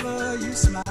whenever you smile.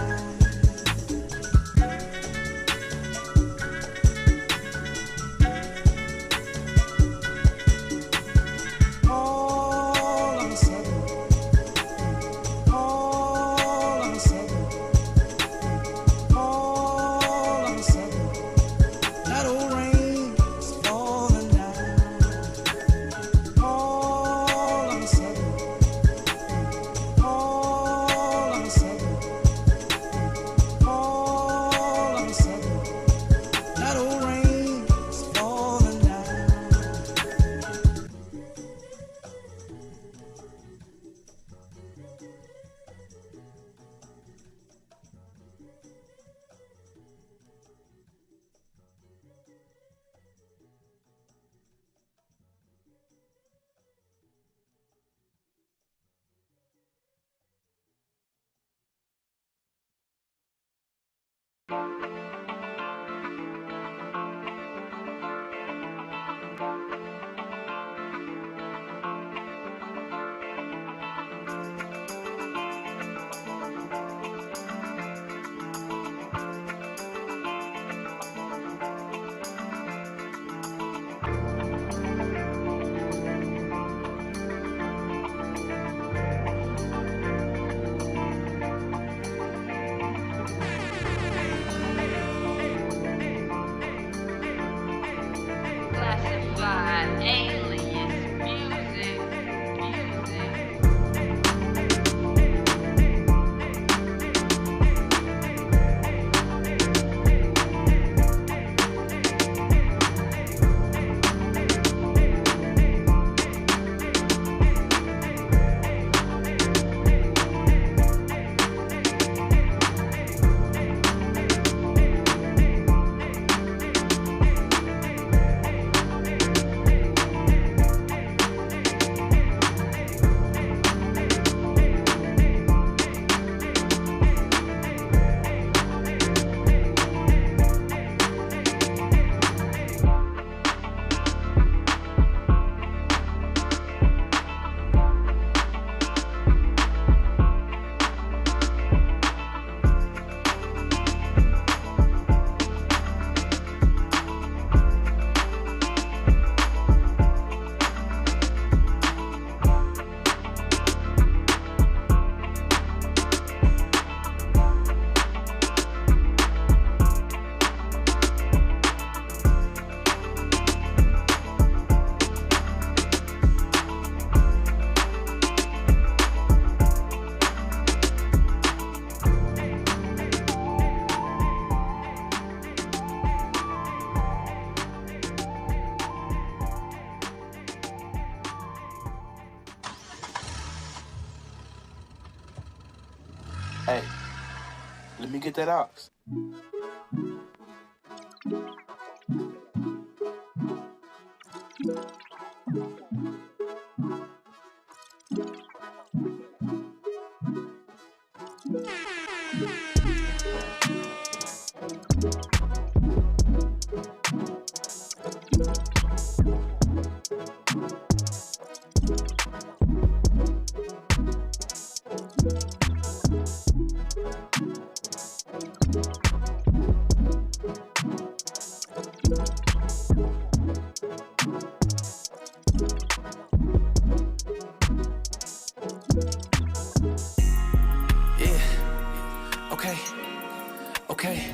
Hey, let me get that ox. Okay,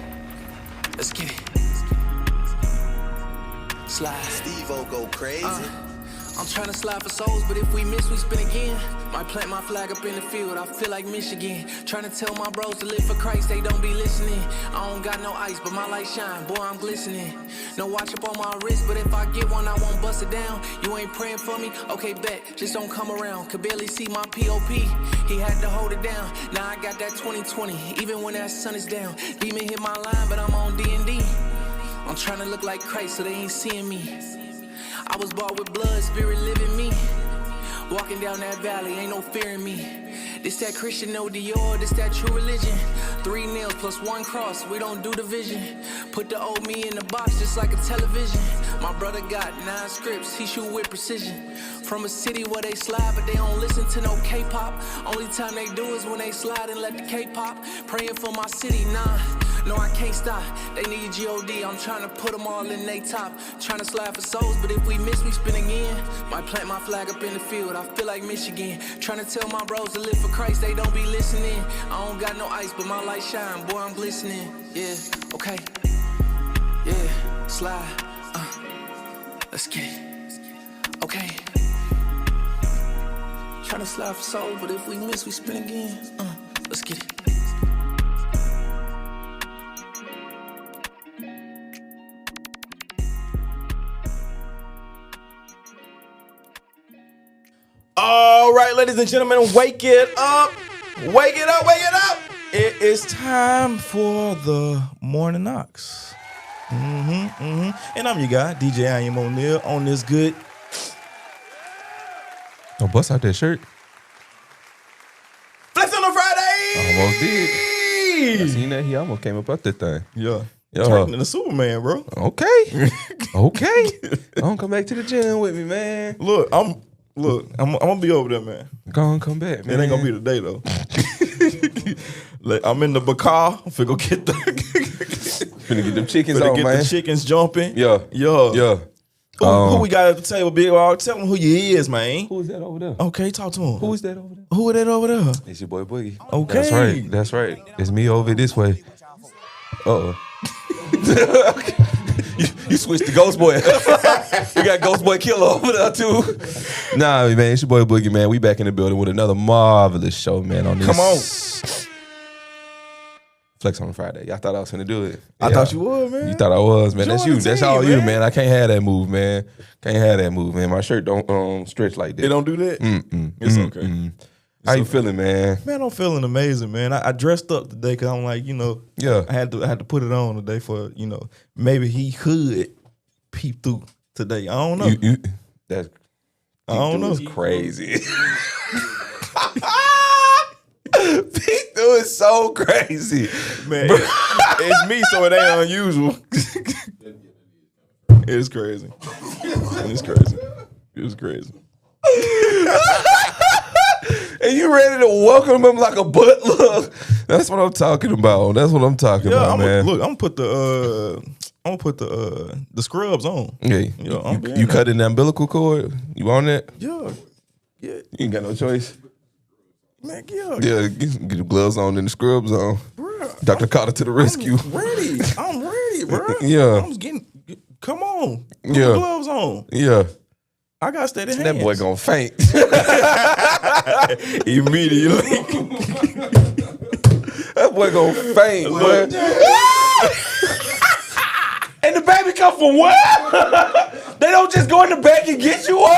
let's get it. Slide. Steve-O go crazy. I'm tryna slide for souls, but if we miss, we spin again. Might plant my flag up in the field, I feel like Michigan. Tryna tell my bros to live for Christ, they don't be listening. I don't got no ice, but my light shine, boy, I'm glistening. No watch up on my wrist, but if I get one, I won't bust it down. You ain't praying for me? Okay, bet, just don't come around. Could barely see my P.O.P., he had to hold it down. Now I got that 20/20, even when that sun is down. Demon hit my line, but I'm on D&D. I'm tryna look like Christ, so they ain't seeing me. I was bought with blood, spirit living me. Walking down that valley, ain't no fear in me. This that Christian, no Dior, this that true religion. 3 nails plus 1 cross, we don't do division. Put the old me in the box just like a television. My brother got 9 scripts, he shoot with precision. From a city where they slide, but they don't listen to no K-pop. Only time they do is when they slide and let the K-pop. Praying for my city, nah. No, I can't stop. They need G.O.D. I'm trying to put them all in they top. Trying to slide for souls, but if we miss, we spin again. Might plant my flag up in the field. I feel like Michigan. Trying to tell my bros to live for Christ. They don't be listening. I don't got no ice, but my light shine. Boy, I'm glistening. Yeah, okay. Yeah, slide. Let's get it. Okay. Trying to slide for souls, but if we miss, we spin again. Let's get it. All right, ladies and gentlemen, wake it up. Wake it up, wake it up. It is time for the Morning Knocks. And I'm your guy, DJ I Am O'Neal, on this good. Don't bust out that shirt. Flex on a Friday. I almost did. I seen that. He almost came up out that thing. Yeah. Yo. Turning into Superman, bro. Okay. Okay. Don't come back to the gym with me, man. Look, I'm gonna be over there, man. Go on, come back, man. It ain't gonna be today though. Like, I'm in the Bacar. I'm finna go get the Finna get them chickens on, get man. the chickens jumping. Yeah. Yeah. Who we got at the table, big dog? Tell them who you is, man. Who is that over there? Okay, talk to him. Who is that over there? Who is that over there? It's your boy Boogie. Okay. That's right. That's right. It's me over this way. Uh-oh. You switched to Ghost Boy. We got Ghost Boy Killer over there too. Nah, man, it's your boy Boogie, man. We back in the building with another marvelous show, man. On this. Come on. Flex on Friday. Y'all thought I was gonna do it. I thought you would, man. You thought I was, man. That's Join you. the That's team, all you, man. man. I can't have that move, man. Can't have that move, man. My shirt don't stretch like that. They don't do that? It's okay. How you feeling, man? Man, I'm feeling amazing, man. I dressed up today because I'm like, Yeah. I had to put it on today for, maybe he could peep through today. I don't know. That's I don't know. crazy. Peek through is so crazy, Man, it's me, so it ain't unusual. It's crazy. It's crazy. It's crazy. And you ready to welcome him like a butler? That's what I'm talking about. That's what I'm talking about, man. Look, I'm gonna put the scrubs on. Yeah, you cutting the umbilical cord? You on that? Yeah. You ain't got no choice. Man, yeah. Yeah, get the gloves on and the scrubs on. Bruh, Dr. Carter to the rescue. I'm ready, bro. Yeah. Come on. Put Yeah. the gloves on. Yeah. I got steady hands. That boy gonna faint. Immediately. That boy gonna faint, boy. And the baby come from what? They don't just go in the back and get you one?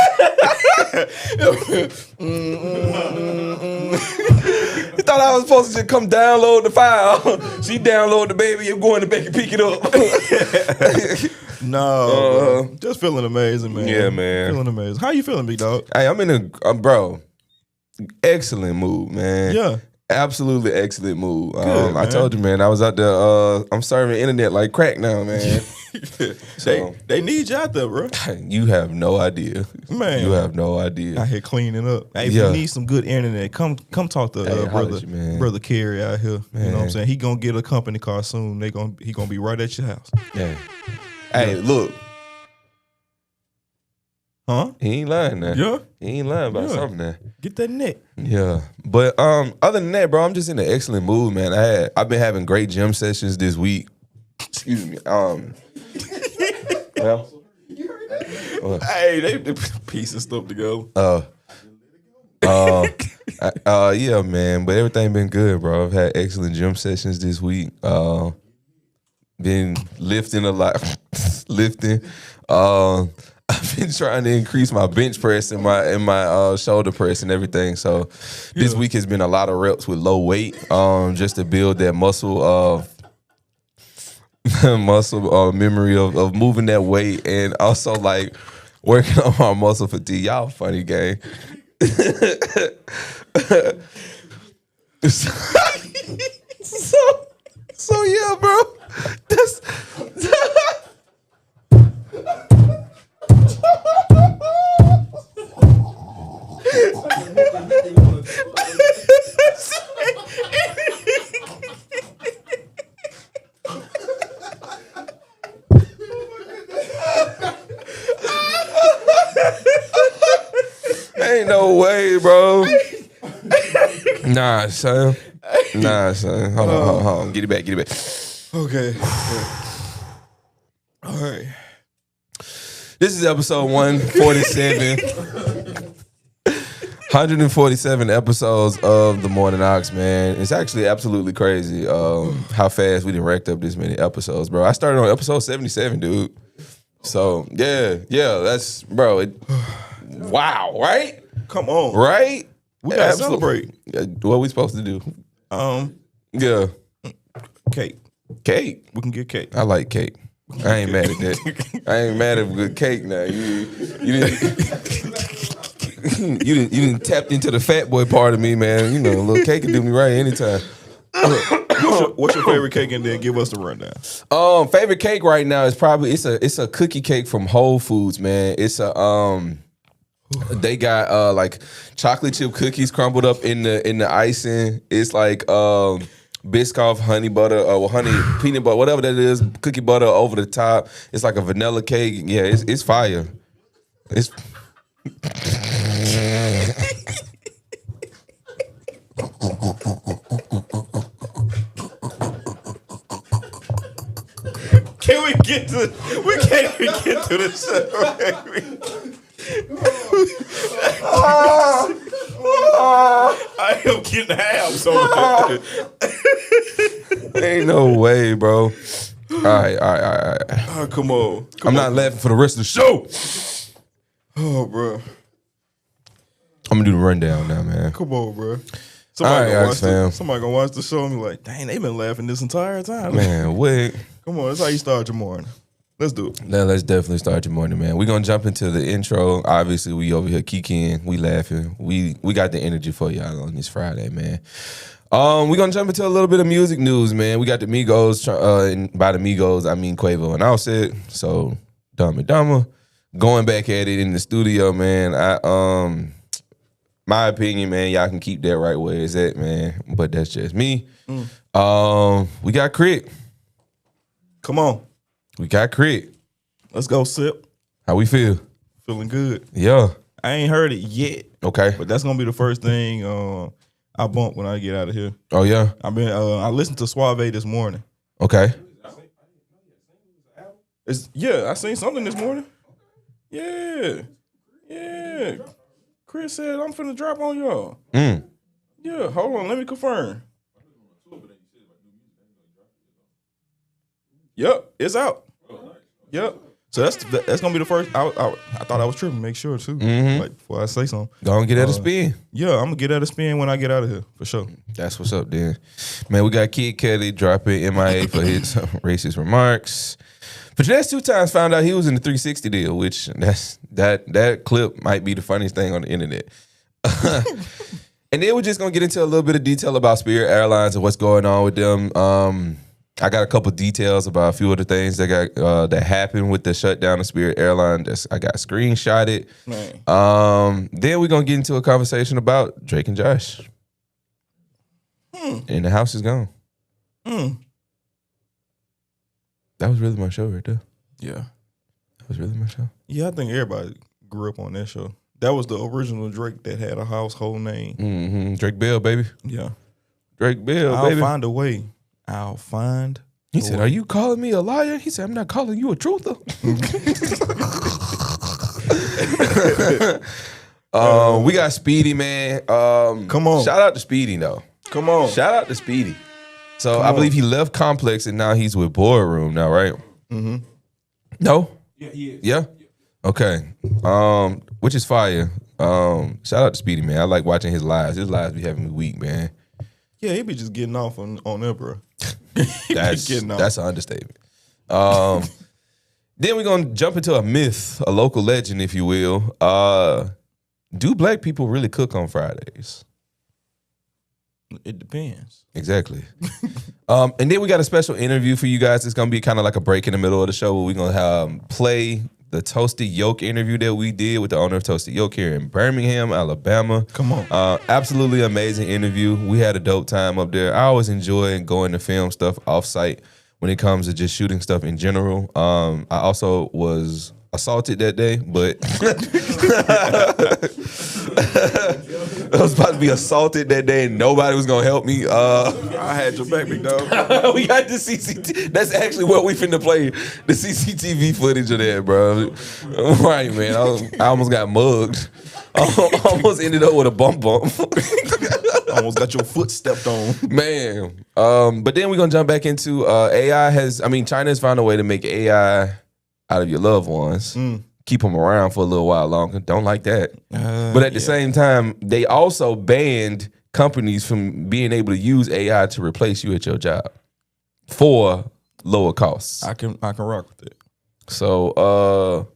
You thought I was supposed to just come download the file. She download the baby and go in the back and pick it up. No, just feeling amazing, man. Yeah, man. Feeling amazing. How you feeling, big dog? Hey, I'm in a, bro, excellent mood, man. Yeah. Absolutely excellent mood. Good, I told you, man, I was out there, I'm serving internet like crack now, man. So, they need you out there, bro. you have no idea. Man. You have no idea. Out here cleaning up. Hey, if Yeah. you need some good internet, come talk to Hey, holla at you, man. brother Kerry out here. Man. You know what I'm saying? He gonna get a company car soon. He gonna be right at your house. Yeah. Hey, look. Huh? He ain't lying now. Yeah. He ain't lying about Yeah. something now. Get that net. Yeah. But other than that, bro, I'm just in an excellent mood, man. I've been having great gym sessions this week. Excuse me. Well. Hey, they piecing stuff together. Yeah, man. But everything been good, bro. I've had excellent gym sessions this week. Been lifting a lot. Lifting. I've been trying to increase my bench press and my shoulder press and everything. So this week has been a lot of reps with low weight, just to build that muscle memory of moving that weight, and also like working on my muscle fatigue. Y'all funny gang. So yeah, bro. That's ain't no way, bro. Nah, son. Hold on. Get it back. Okay. All right. This is episode 147. 147 episodes of The Morning Ox, man. It's actually absolutely crazy how fast we done racked up this many episodes, bro. I started on episode 77, dude. So, yeah, that's, bro. Wow, right? Come on. Right? We gotta celebrate. What we supposed to do? Yeah. Cake. Cake. We can get cake. I like cake. I ain't mad at that. I ain't mad at good cake now. You didn't tapped into the fat boy part of me, man. You know, a little cake can do me right anytime. What's your favorite cake, and then give us the rundown? Favorite cake right now is probably it's a cookie cake from Whole Foods, man. It's a they got like chocolate chip cookies crumbled up in the icing. It's like Biscoff honey butter or honey peanut butter, whatever that is, cookie butter over the top. It's like a vanilla cake. Yeah, it's fire. It's Can we get to? We can't even get to the show. I am getting half. So ain't no way, bro. All right. oh, come on. I'm not laughing for the rest of the show. Oh, bro. I'm gonna do the rundown now, man. Come on, bro. Somebody gonna watch the show and be like, dang, they been laughing this entire time. Man, wait. Come on, that's how you start your morning. Let's do it. Let's definitely start your morning, man. We're gonna jump into the intro. Obviously, we over here kicking, we laughing. We got the energy for y'all on this Friday, man. We're gonna jump into a little bit of music news, man. We got the Migos, and by the Migos, I mean Quavo and Offset. So Dumb and Dumber. Going back at it in the studio, man. My opinion, man, y'all can keep that right where it's at, man. But that's just me. We got KRIT. Come on. We got KRIT. Let's go, Sip. How we feel? Feeling good. Yeah. I ain't heard it yet. Okay. But that's gonna be the first thing I bump when I get out of here. Oh yeah. I listened to Suave this morning. Okay. I seen something this morning. Yeah. Chris said I'm finna drop on y'all. Yeah, hold on, let me confirm. Yep, it's out. Yep. So that's gonna be the first. I thought I was tripping. Make sure too. Like before I say something. Go and get at a spin. Yeah, I'm gonna get at a spin when I get out of here for sure. That's what's up, then. Man, we got Kid Cudi dropping M.I.A. for his racist remarks. But FinesseTwoTymes found out he was in the 360 deal, which that clip might be the funniest thing on the internet. And then we're just gonna get into a little bit of detail about Spirit Airlines and what's going on with them. I got a couple details about a few of the things that happened with the shutdown of Spirit Airlines. I got screenshotted. Then we're gonna get into a conversation about Drake and Josh. And the house is gone. That was really my show right there. Yeah. That was really my show. Yeah, I think everybody grew up on that show. That was the original Drake that had a household name. Drake Bell, baby. Yeah. Drake Bell, I'll baby. find a way. I'll find He said, "Are you calling me a liar?" He said, "I'm not calling you a truther." We got Speedy, man. Come on. Shout out to Speedy, though. Come on. Shout out to Speedy. So I believe he left Complex and now he's with Boardroom now, right? No? Yeah, he is. Yeah? Okay. Which is fire. Shout out to Speedy, man. I like watching his lives. His lives be having me weak, man. Yeah, he be just getting off on there, bro. That's getting off. an understatement. Then we're gonna jump into a myth, a local legend, if you will. Do black people really cook on Fridays? It depends. Exactly. And then we got a special interview for you guys. It's gonna be kind of like a break in the middle of the show where we're gonna play the Toasted Yolk interview that we did with the owner of Toasted Yolk here in Birmingham, Alabama. Come on. Absolutely amazing interview. We had a dope time up there. I always enjoy going to film stuff off-site when it comes to just shooting stuff in general. I also was assaulted that day, but I was about to be assaulted that day and nobody was gonna help me. I had your back, big dog. We got the CCTV. That's actually what we finna play. The CCTV footage of that, bro. Right, man. I almost got mugged. I almost ended up with a bump. Almost got your foot stepped on. Man. But then we're gonna jump back into China has found a way to make AI out of your loved ones. Keep them around for a little while longer. Don't like that. But at the same time, they also banned companies from being able to use AI to replace you at your job for lower costs. I can rock with it. So,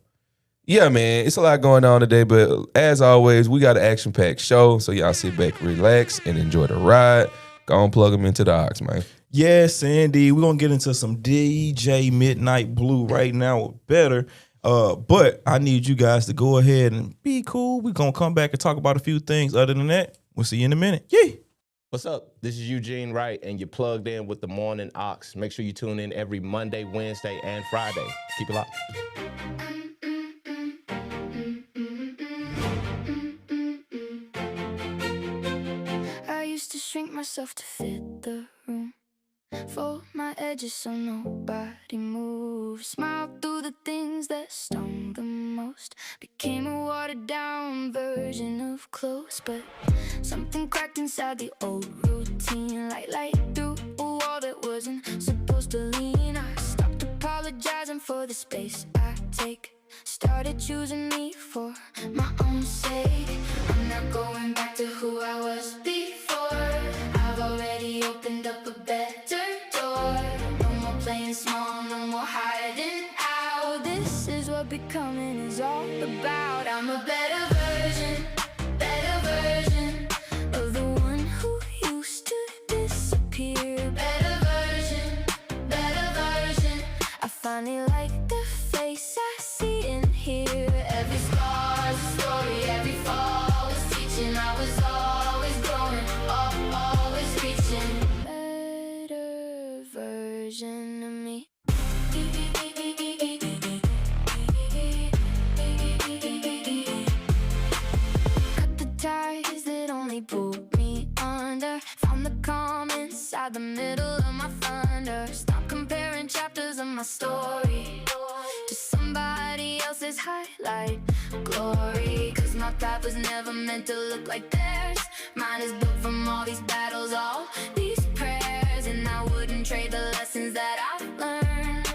yeah, man, it's a lot going on today. But as always, we got an action-packed show. So y'all sit back, relax, and enjoy the ride. Go on, plug them into the aux, man. Yes, Andy. We're going to get into some DJ Midnight Blue right now with Better. But I need you guys to go ahead and be cool. We're going to come back and talk about a few things. Other than that, we'll see you in a minute. Yeah. What's up? This is Eugene Wright, and you're plugged in with the Morning Aux. Make sure you tune in every Monday, Wednesday, and Friday. Keep it locked. I used to shrink myself to fit the room. Fold my edges so nobody moves. Smile through the things that stung the most. Became a watered down version of close. But something cracked inside the old routine. Like light through a wall that wasn't supposed to lean. I stopped apologizing for the space I take. Started choosing me for my own sake. I'm not going back to who I was before. I've already opened up a better door. No more playing small, no more hiding out. This is what becoming is all about. I'm a better version of the one who used to disappear. Better version. I finally like the face I see in here. Every scar's a story, every fall was teaching. I was always growing, always reaching. Better version of me. Cut the ties that only pulled me under. Found the calm inside the middle of my thunder. Stop comparing chapters of my story to somebody else's highlight glory. Cause my path was never meant to look like theirs. Mine is built from all these battles, all these prayers. And I wouldn't trade the lessons that I've learned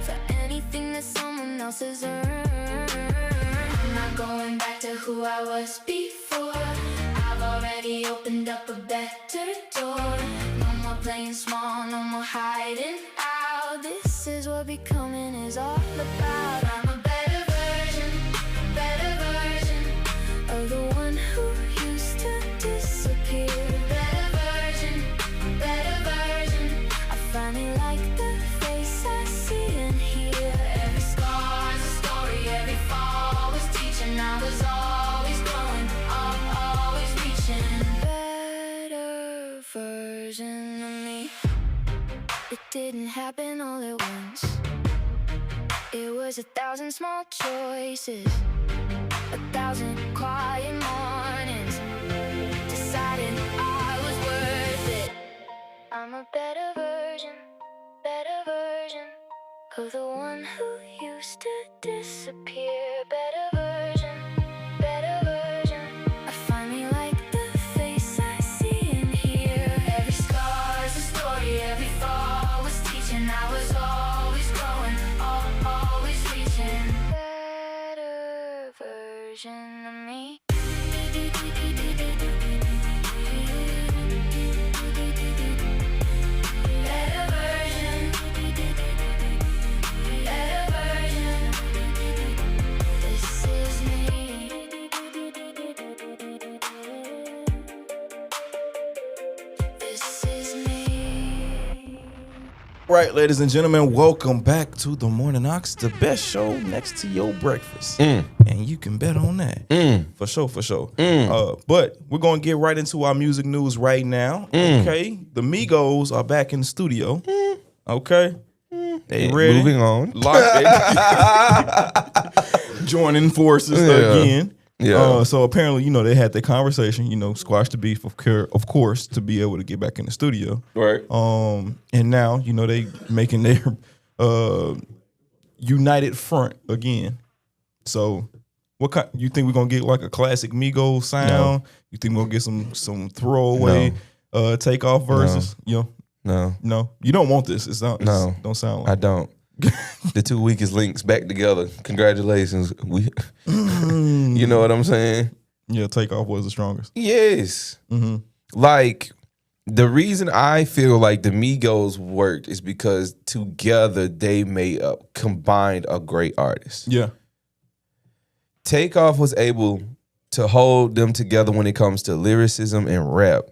for anything that someone else has earned. I'm not going back to who I was before. I've already opened up a better door. No more playing small, no more hiding out. This is what becoming is all about. I'm a better version of the one who used to disappear. Better version. I finally like the face I see and hear. Every scar's a story, every fall was teaching. I was always growing, always reaching. Better version of me. It didn't happen all at once. It was 1,000 small choices, 1,000 quiet mornings, deciding I was worth it. I'm a better version of the one who used to disappear. Better version. I finally like the face I see and hear. Every scar's a story, every fall was teaching. I was always growing, always reaching. Better version of me. Better version. This is me. Right, ladies and gentlemen, welcome back to the Morning Ox, the best show next to your breakfast. And you can bet on that. For sure, for sure. But we're going to get right into our music news right now. Okay. The Migos are back in the studio. Okay. They ready. Moving on. Joining forces again. Yeah. So apparently, you know, they had that conversation, you know, squash the beef, of course, to be able to get back in the studio. Right. And now, you know, they making their united front again. So what kind you think we're gonna get, like a classic Migos sound? No. You think we're gonna get some throwaway takeoff verses? No. No. You don't want this. No. Don't sound like I don't. The two weakest links back together. Congratulations. You know what I'm saying? Yeah, takeoff was the strongest. Yes. Like, the reason I feel like the Migos worked is because together they combined a great artist. Yeah. Takeoff was able to hold them together when it comes to lyricism and rap.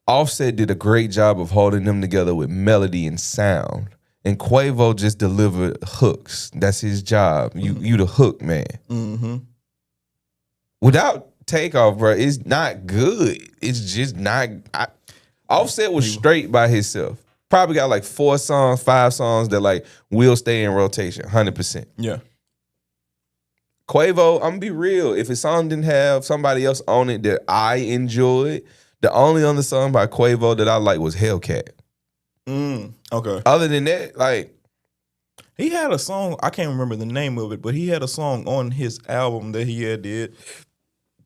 Offset did a great job of holding them together with melody and sound. And Quavo just delivered hooks. That's his job. You the hook man. Without Takeoff, bro, it's not good. It's just not. Offset was straight by himself. Probably got like 4 songs, 5 songs that like will stay in rotation, 100%. Yeah. Quavo, I'm gonna be real. If a song didn't have somebody else on it that I enjoyed, the only other song by Quavo that I like was Hellcat. Okay. Other than that, like, he had a song, I can't remember the name of it, but he had a song on his album that he had did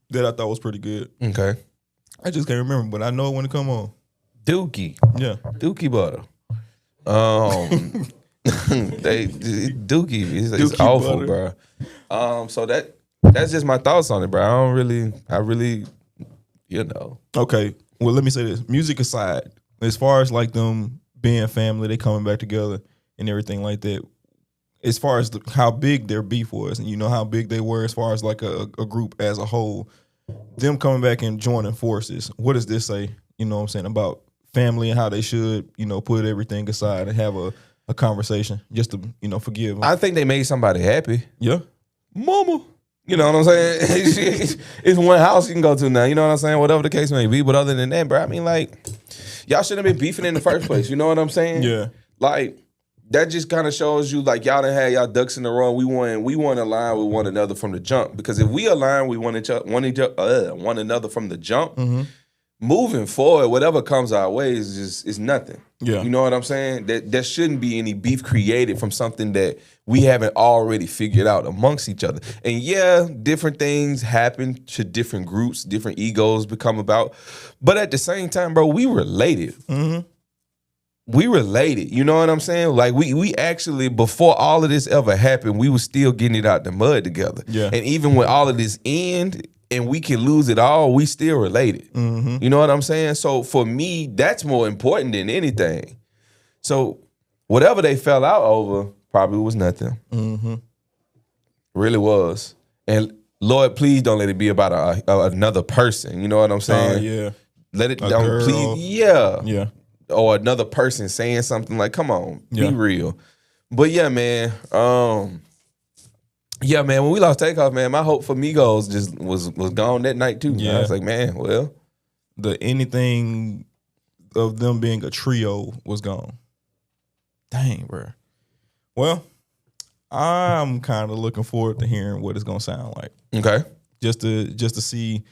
that I thought was pretty good. okay, I just can't remember, but I know it when it come on. Dookie butter. Dookie is Dookie awful, butter. bro. So that's just my thoughts on it, bro. I really, you know. Okay, well, let me say this. Music aside, as far as like them being family, they coming back together and everything like that, as far as how big their beef was, and you know how big they were as far as like a group as a whole, them coming back and joining forces, what does this say, you know what I'm saying, about family and how they should, you know, put everything aside and have a conversation just to, you know, forgive them? I think they made somebody happy. Yeah. Mama. You know what I'm saying? It's one house you can go to now. You know what I'm saying? Whatever the case may be. But other than that, bro, I mean, like, y'all shouldn't have been beefing in the first place. You know what I'm saying? Yeah. Like, that just kind of shows you, like, y'all done had y'all ducks in a row. We want to align with one another from the jump. Because if we align with one another from the jump, moving forward, whatever comes our way is nothing. Yeah. You know what I'm saying? There shouldn't be any beef created from something that we haven't already figured out amongst each other. And yeah, different things happen to different groups, different egos become about. But at the same time, bro, we related. We related. You know what I'm saying? Like we actually, before all of this ever happened, we were still getting it out the mud together. Yeah. And even when all of this end and we can lose it all, we still related. You know what I'm saying? So for me, that's more important than anything. So whatever they fell out over probably was nothing. Really was. And Lord, please don't let it be about another person. You know what I'm saying? Yeah. Let it, A don't girl. please, yeah. Yeah. Or another person saying something like, come on, Yeah. be real. But yeah, man. Yeah, man, when we lost Takeoff, man, my hope for Migos just was gone that night too. Yeah. I was like, man, well. Anything of them being a trio was gone. Dang, bro. Well, I'm kind of looking forward to hearing what it's gonna sound like. Okay. Just to see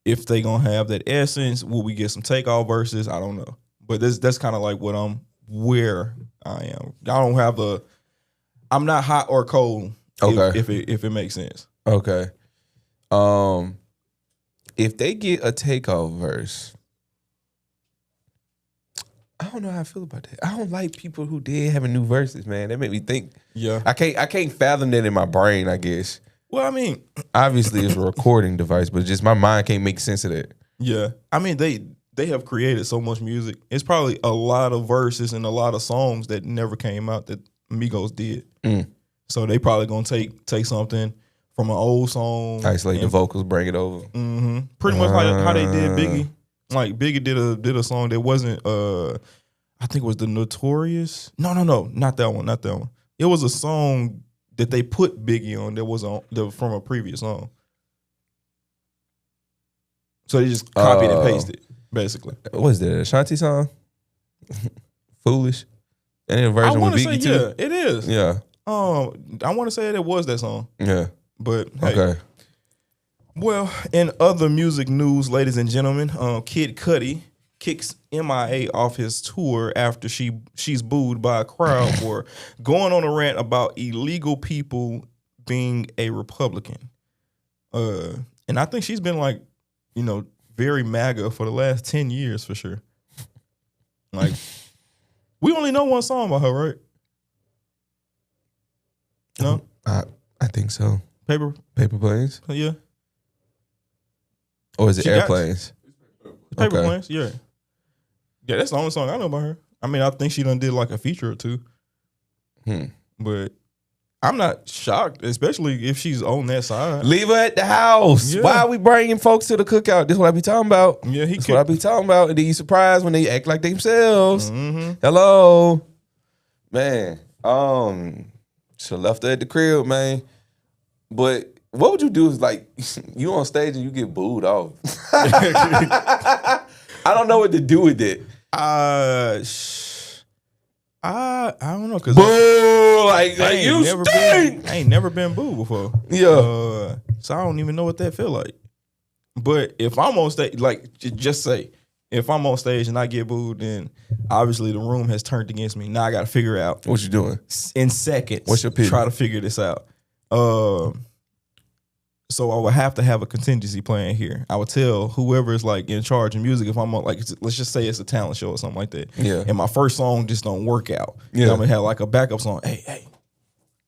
if they gonna have that essence. Will we get some Takeoff verses? I don't know. But that's kind of like where I am. I don't have I'm not hot or cold. Okay. If it makes sense. Okay. If they get a Takeoff verse, I don't know how I feel about that. I don't like people who did having new verses, man. That make me think. Yeah. I can't fathom that in my brain, I guess. Well, I mean, Obviously it's a recording device, but just my mind can't make sense of that. yeah. I mean, they have created so much music. It's probably a lot of verses and a lot of songs that never came out that Migos did. So they probably gonna take something from an old song, Isolate the vocals, bring it over. Pretty much how they did Biggie. Like Biggie did a song that wasn't I think it was the Notorious. No, not that one. It was a song that they put Biggie on that was from a previous song. So they just copied and pasted, basically. What was that? Ashanti song? Foolish. And a version with Biggie too. Yeah, it is. Yeah. I want to say it was that song. Yeah. But hey. Okay. Well, in other music news, ladies and gentlemen, Kid Cudi kicks M.I.A. off his tour after she's booed by a crowd for going on a rant about illegal people being a Republican. And I think she's been like, very MAGA for the last 10 years for sure. Like, we only know one song by her, right? No? I think so. Paper Planes? Yeah. Or is it Airplanes? Paper Planes, yeah. Yeah, that's the only song I know about her. I mean, I think she done did like a feature or two. But I'm not shocked, especially if she's on that side. Leave her at the house. Yeah. Why are we bringing folks to the cookout? This is what I be talking about. Yeah, That's what I be talking about. And then you surprised when they act like themselves. Hello. Man. Should have left her at the crib, man. But what would you do if, like, you on stage and you get booed off? I don't know what to do with it. I don't know, cause boo, like you stink. I ain't never been booed before. Yeah. So I don't even know what that feel like. But if I'm on stage, like just say, if I'm on stage and I get booed, then obviously the room has turned against me. Now I got to figure out what you doing in seconds. What's your pitch? Try to figure this out. So I would have to have a contingency plan here. I would tell whoever is like in charge of music, if I'm on, like, let's just say it's a talent show or something like that. Yeah. And my first song just don't work out. Yeah. I'm gonna have like a backup song. Hey,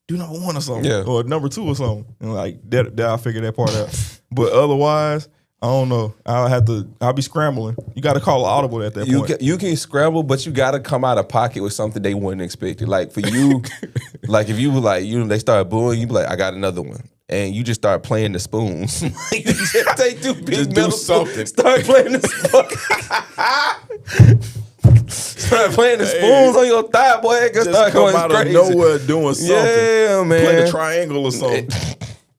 do number one or something. Yeah. Or number two or something. And like that I'll figure that part out. But otherwise, I don't know. I'll be scrambling. You got to call an audible at that point. You can scramble, but you got to come out of pocket with something they wouldn't expect. Like for you, like if you were like, they started booing, you be like, I got another one. And you just start playing the spoons. You just take two big metal spoons, start playing the spoons. Start playing the spoons on your thigh, boy. Just start come going out crazy. of nowhere doing something. Yeah, man. Play the triangle or something.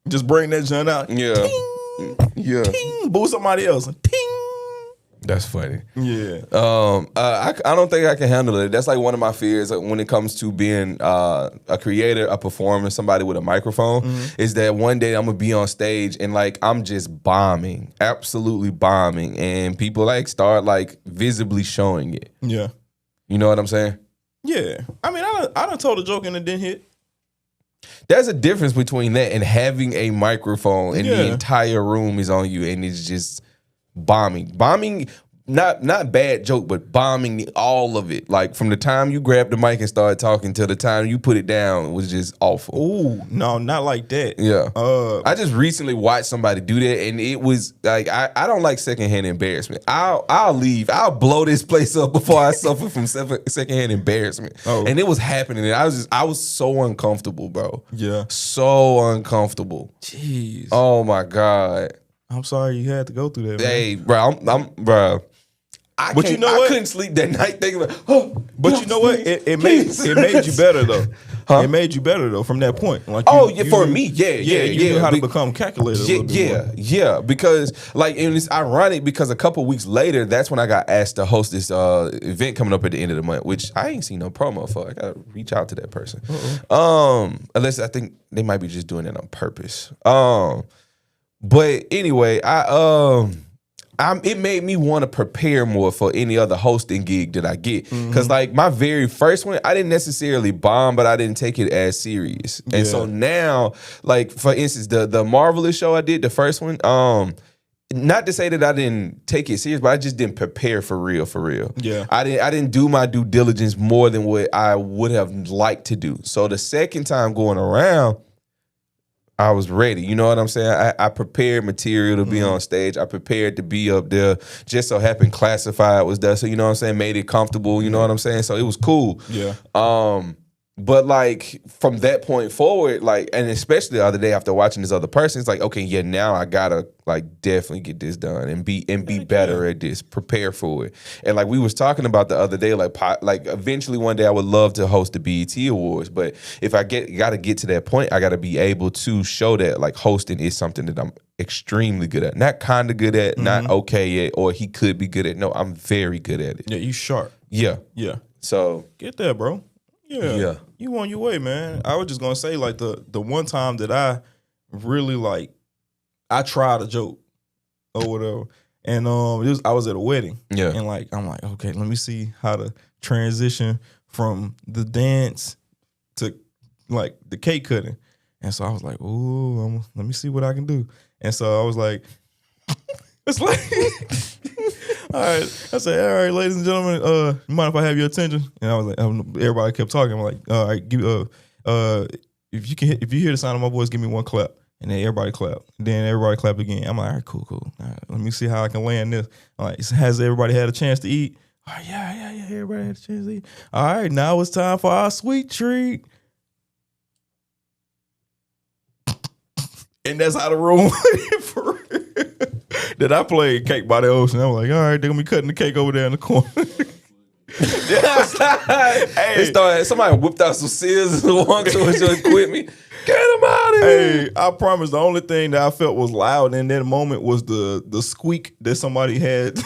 Just bring that joint out. Yeah. Ting, yeah. Ting, boo somebody else. Ting. That's funny. Yeah. I don't think I can handle it. That's like one of my fears when it comes to being a creator, a performer, somebody with a microphone, is that one day I'm gonna be on stage and like I'm just bombing, absolutely bombing, and people like start like visibly showing it. Yeah. You know what I'm saying? Yeah. I mean, I done told a joke and it didn't hit. There's a difference between that and having a microphone and the entire room is on you and it's just bombing, not bad joke, but bombing all of it. Like from the time you grabbed the mic and started talking till the time you put it down, it was just awful. Ooh, no, not like that. Yeah. I just recently watched somebody do that, and it was like I don't like secondhand embarrassment. I'll leave. I'll blow this place up before I suffer from secondhand embarrassment. Oh. And it was happening, and I was so uncomfortable, bro. Yeah. So uncomfortable. Jeez. Oh my God. I'm sorry you had to go through that, man. Hey, bro, bro. I couldn't sleep that night thinking about, but you know what? It made you better though. Huh? It made you better though from that point. Like for me, you knew how to become calculated. Yeah. Because like, and it's ironic because a couple weeks later, that's when I got asked to host this event coming up at the end of the month, which I ain't seen no promo for. I gotta reach out to that person. Unless I think they might be just doing it on purpose. But anyway, it made me want to prepare more for any other hosting gig that I get. Because like my very first one, I didn't necessarily bomb, but I didn't take it as serious. And so now, like for instance, the Marvelous show I did, the first one, not to say that I didn't take it serious, but I just didn't prepare for real. Yeah. I didn't do my due diligence more than what I would have liked to do. So the second time going around, I was ready. You know what I'm saying? I prepared material to be on stage. I prepared to be up there. Just so happened Classified was there. So, you know what I'm saying? Made it comfortable. You know what I'm saying? So it was cool. Yeah. But like from that point forward, like, and especially the other day after watching this other person, it's like, okay, yeah, now I gotta like definitely get this done and be better at this, prepare for it. And like we was talking about the other day, like eventually one day I would love to host the BET Awards, but if I gotta get to that point, I gotta be able to show that like hosting is something that I'm extremely good at, not kind of good at, not okay at, or he could be good at. No, I'm very good at it. Yeah, you sharp. Yeah. So Get that, bro. Yeah. You on your way, man. I was just gonna say, like, the one time that I really like I tried a joke or whatever. And I was at a wedding. Yeah. And like I'm like, okay, let me see how to transition from the dance to like the cake cutting. And so I was like, ooh, let me see what I can do. And so I was like, it's like all right. I said, all right, ladies and gentlemen, you mind if I have your attention? And I was like, everybody kept talking. I'm like, all right, if you hear the sound of my voice, give me one clap. And then everybody clapped. Then everybody clapped again. I'm like, all right, cool. All right, let me see how I can land this. I'm like, has everybody had a chance to eat? Oh, yeah, everybody had a chance to eat. All right, now it's time for our sweet treat. And that's how the room went for real. Then I played Cake by the Ocean. I was like, all right, they're going to be cutting the cake over there in the corner. Hey, somebody whipped out some scissors and walked to his equipment. Get him out of here. Hey, I promise the only thing that I felt was loud in that moment was the squeak that somebody had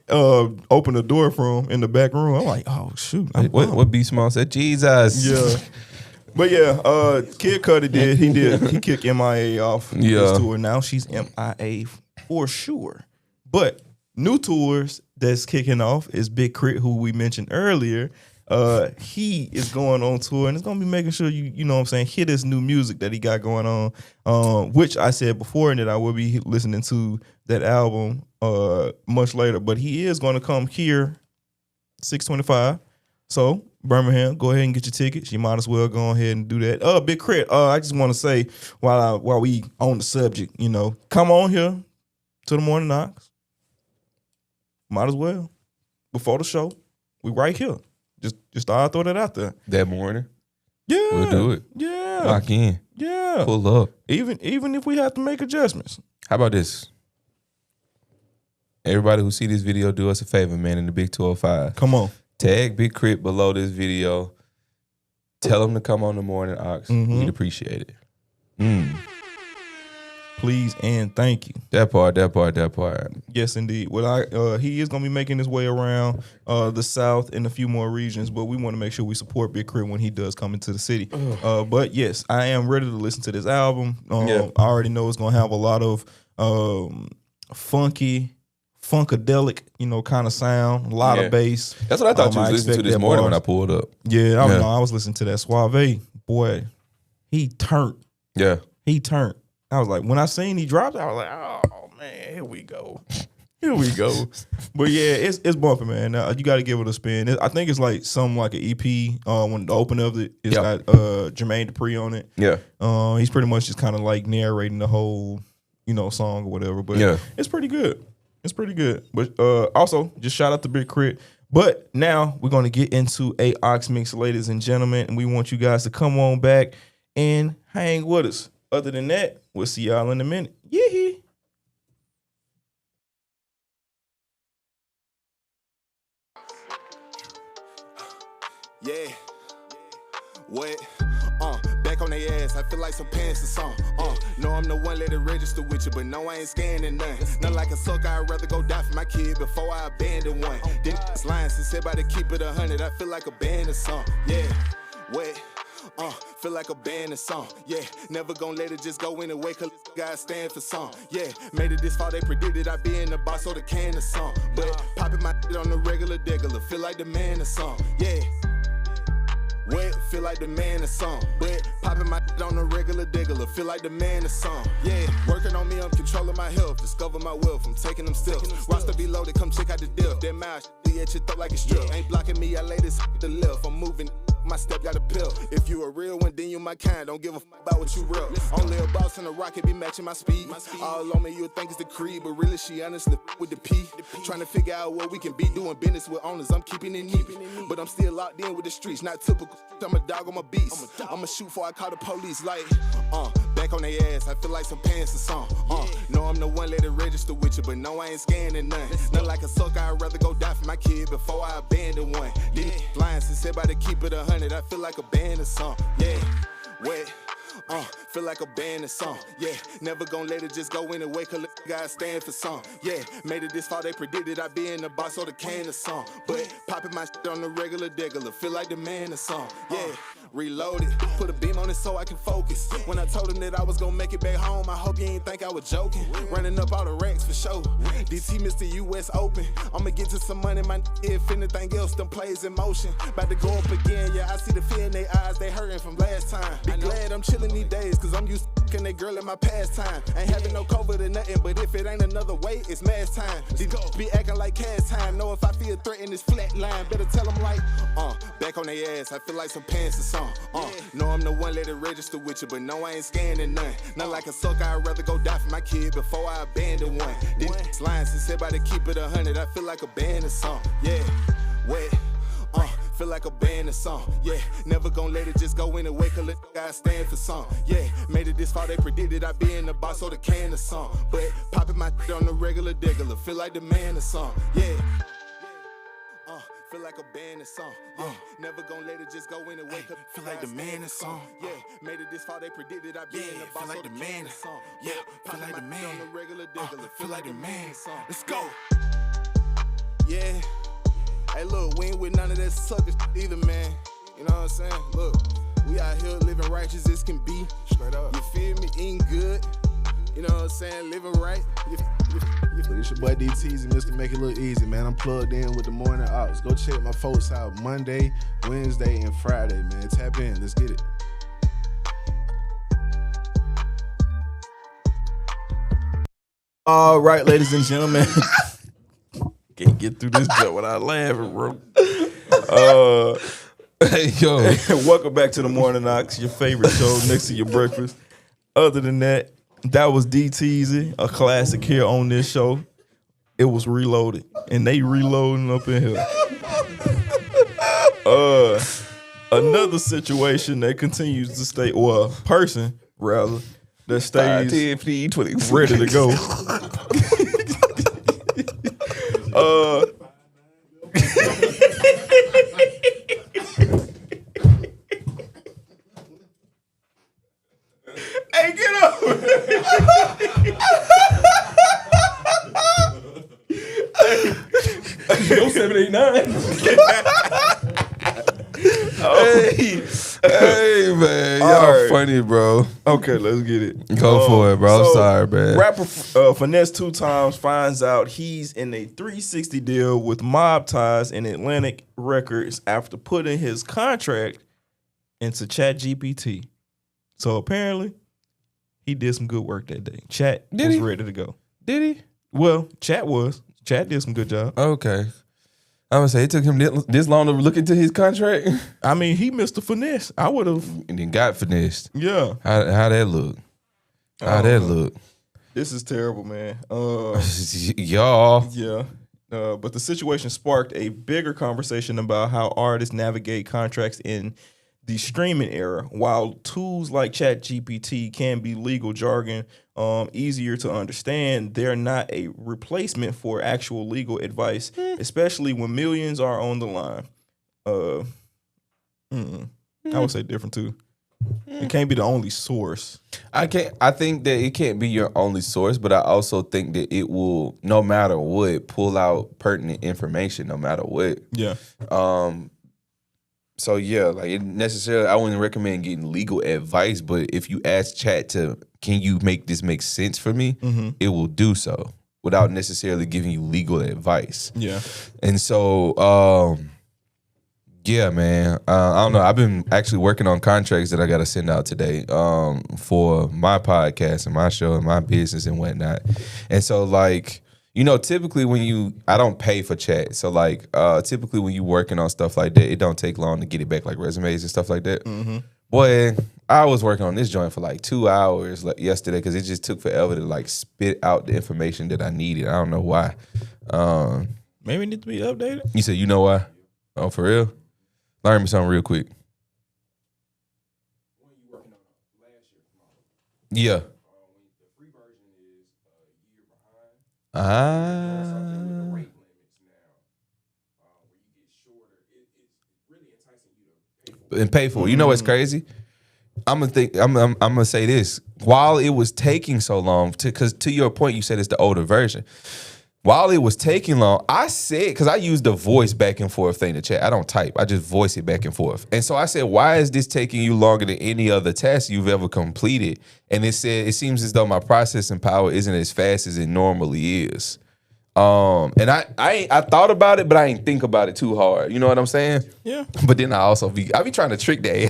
opened the door from in the back room. I'm like, oh, shoot. What B Small said? Jesus. Yeah. But yeah, Kid Cudi did. He kicked M.I.A. off his tour. Now she's M.I.A. for sure. But new tours that's kicking off is Big KRIT, who we mentioned earlier. He is going on tour and it's gonna be making sure you know what I'm saying, hear this new music that he got going on. Which I said before and that I will be listening to that album much later. But he is gonna come here 625. So Birmingham, go ahead and get your tickets. You might as well go ahead and do that. Big KRIT, I just want to say while we on the subject, you know, come on here to the Morning Knocks. Might as well. Before the show, we right here. Just thought I'd throw that out there. That morning. Yeah. We'll do it. Yeah. Lock in. Yeah. Pull up. Even if we have to make adjustments. How about this? Everybody who see this video, do us a favor, man, in the Big 205. Come on. Tag Big KRIT below this video. Tell them to come on the Morning Ox. We'd appreciate it. Please and thank you. That part. Yes, indeed. Well, he is going to be making his way around the South and a few more regions, but we want to make sure we support Big KRIT when he does come into the city. But yes, I am ready to listen to this album. I already know it's going to have a lot of funkadelic, you know, kind of sound, a lot of bass. That's what I thought you was listening to this morning when I pulled up. Yeah, I was listening to that Suave. Boy, he turned. Yeah. He turned. I was like, when I seen he dropped, I was like, oh man, here we go. But yeah, it's bumping, man. You got to give it a spin. I think it's like something like an EP. When the opening of it's got Jermaine Dupri on it. Yeah. He's pretty much just kind of like narrating the whole, you know, song or whatever. But it's pretty good. But also, just shout out to Big KRIT. But now we're going to get into a Ox Mix, ladies and gentlemen, and we want you guys to come on back and hang with us. Other than that, we'll see y'all in a minute. Yeah. Yeah. What? Back on their ass, I feel like some pants or something. No, I'm the one let it register with you, but no, I ain't scanning none. Not like a sucker, I'd rather go die for my kid before I abandon one. Then it's lying, since everybody keep it 100, I feel like a band or something. Yeah. What? Feel like a band or song. Yeah, never gonna let it just go anyway, cause guys stand for some. Yeah, made it this far, they predicted I'd be in the box or the can or song. But popping my shit on the regular, feel like the man or song. Yeah. Wet, feel like the man or song. But popping my shit on the regular, feel like the man or song. Yeah, working on me, I'm controlling my health. Discover my wealth, I'm taking them steps. Roster be loaded, come check out the deal. That mouth, at your throat like a strip. Ain't blocking me, I lay this to the left. I'm moving. My step got a pill. If you a real one, then you my kind. Don't give a fuck about what you real. Only a boss in a rocket be matching my speed. All on me, you'll think it's the KRIT, but really she honestly with the P. Trying to figure out what we can be doing business with owners. I'm keeping it neat, but I'm still locked in with the streets. Not typical. I'm a dog on my beats. I'ma shoot before I call the police. Like, back on their ass. I feel like some pants or something. No, I'm the one let it register with you, but no, I ain't scanning none. Not like a sucker. I'd rather go die for my kid before I abandon one. These lines said about to keep it 100. I feel like a band or something. Yeah, wet. Feel like a band or something. Yeah, never gonna let it just go anyway, cause guys stand for some. Yeah, made it this far, they predicted I'd be in the box or the can or something. But popping my shit on the regular degular, feel like the man or something. Yeah, reload it, put a beam on it so I can focus. When I told him that I was gonna make it back home, I hope you ain't think I was joking. Running up all the racks for sure. DT Mr. US Open. I'ma get to some money, my if anything else, them plays in motion. About to go up again, yeah, I see the fear in their eyes, they hurting from last time. Be glad I'm chilling these days, cause I'm used to fucking that girl in my pastime. Ain't having no COVID or nothing, but if it ain't another way, it's mass time. These be acting like cash time. Know if I feel threatened, it's flat line. Better tell them like, back on their ass. I feel like some pants or something. No, I'm the one let it register with you, but no, I ain't scanning none. Not like a sucker, I'd rather go die for my kid before I abandon one. These lines said about to keep it 100. I feel like a band or something. Yeah, wet. Feel like a band or something. Yeah, never gonna let it just go anyway, cause let guys stand for something. Yeah, made it this far, they predicted I'd be in the box or the can or something. But popping my shit on the regular degular, feel like the man or something. Yeah. Feel like a band or something. Yeah, never gonna let it just go anyway, cause feel like the man or something. Yeah, made it this far, they predicted I'd be in the box feel like or the man. Yeah, feel like the man. on the regular degular, Feel like the man. Let's go. Yeah. Hey, look, we ain't with none of that sucker shit either, man. You know what I'm saying? Look, we out here living righteous as can be. Straight up. You feel me? Eating good. You know what I'm saying? Living right. So it's your boy DTZ, Mr. Make It Look Easy, man. I'm plugged in with the morning ops. Go check my folks out Monday, Wednesday, and Friday, man. Tap in. Let's get it. All right, ladies and gentlemen. Can't get through this joke without laughing, bro. Hey, yo. Welcome back to the Morning Ox, your favorite show next to your breakfast. Other than that, that was DTZ, a classic here on this show. It was reloaded, and they reloading up in here. Another situation that continues to stay, well, person rather that stays 10, 15, 20, ready to go. Hey, get up! Yo, 789. Hey, man, y'all right. funny, bro. Okay, let's get it. Go for it, bro. I'm sorry, man. Rapper FinesseTwoTymes finds out he's in a 360 deal with Mob Ties and Atlantic Records after putting his contract into ChatGPT. So apparently, he did some good work that day. Chat was ready to go. Did he? Well, Chat did some good job. Okay. I would say it took him this long to look into his contract. I mean, he missed the finesse. I would have. And then got finessed. Yeah. How that look? How that look? This is terrible, man. Y'all. Yeah. But the situation sparked a bigger conversation about how artists navigate contracts in the streaming era. While tools like ChatGPT can be legal jargon, easier to understand, they're not a replacement for actual legal advice, especially when millions are on the line. I would say different too. It can't be the only source. I think that it can't be your only source, but I also think that it will, no matter what, pull out pertinent information, no matter what. Yeah. So yeah, like it necessarily, I wouldn't recommend getting legal advice, but if you ask Chat to, can you make this make sense for me? It will do so without necessarily giving you legal advice. Yeah. And so, yeah, man, I don't know. I've been actually working on contracts that I got to send out today for my podcast and my show and my business and whatnot. And so, like, you know, typically I don't pay for Chat. So, like, typically when you working on stuff like that, it don't take long to get it back, like resumes and stuff like that. Boy, I was working on this joint for like 2 hours like yesterday because it just took forever to like spit out the information that I needed. I don't know why. Maybe it needs to be updated. You said you know why? Oh, for real? Learn me something real quick. Yeah. And pay for it. You know what's crazy? I'm gonna say this. While it was taking so long, because to your point, you said it's the older version. While it was taking long, I said, because I use the voice back and forth thing to chat. I don't type. I just voice it back and forth. And so I said, why is this taking you longer than any other task you've ever completed? And it said, it seems as though my processing power isn't as fast as it normally is. And I thought about it, but I ain't think about it too hard. You know what I'm saying? Yeah. But then I be trying to trick the AI.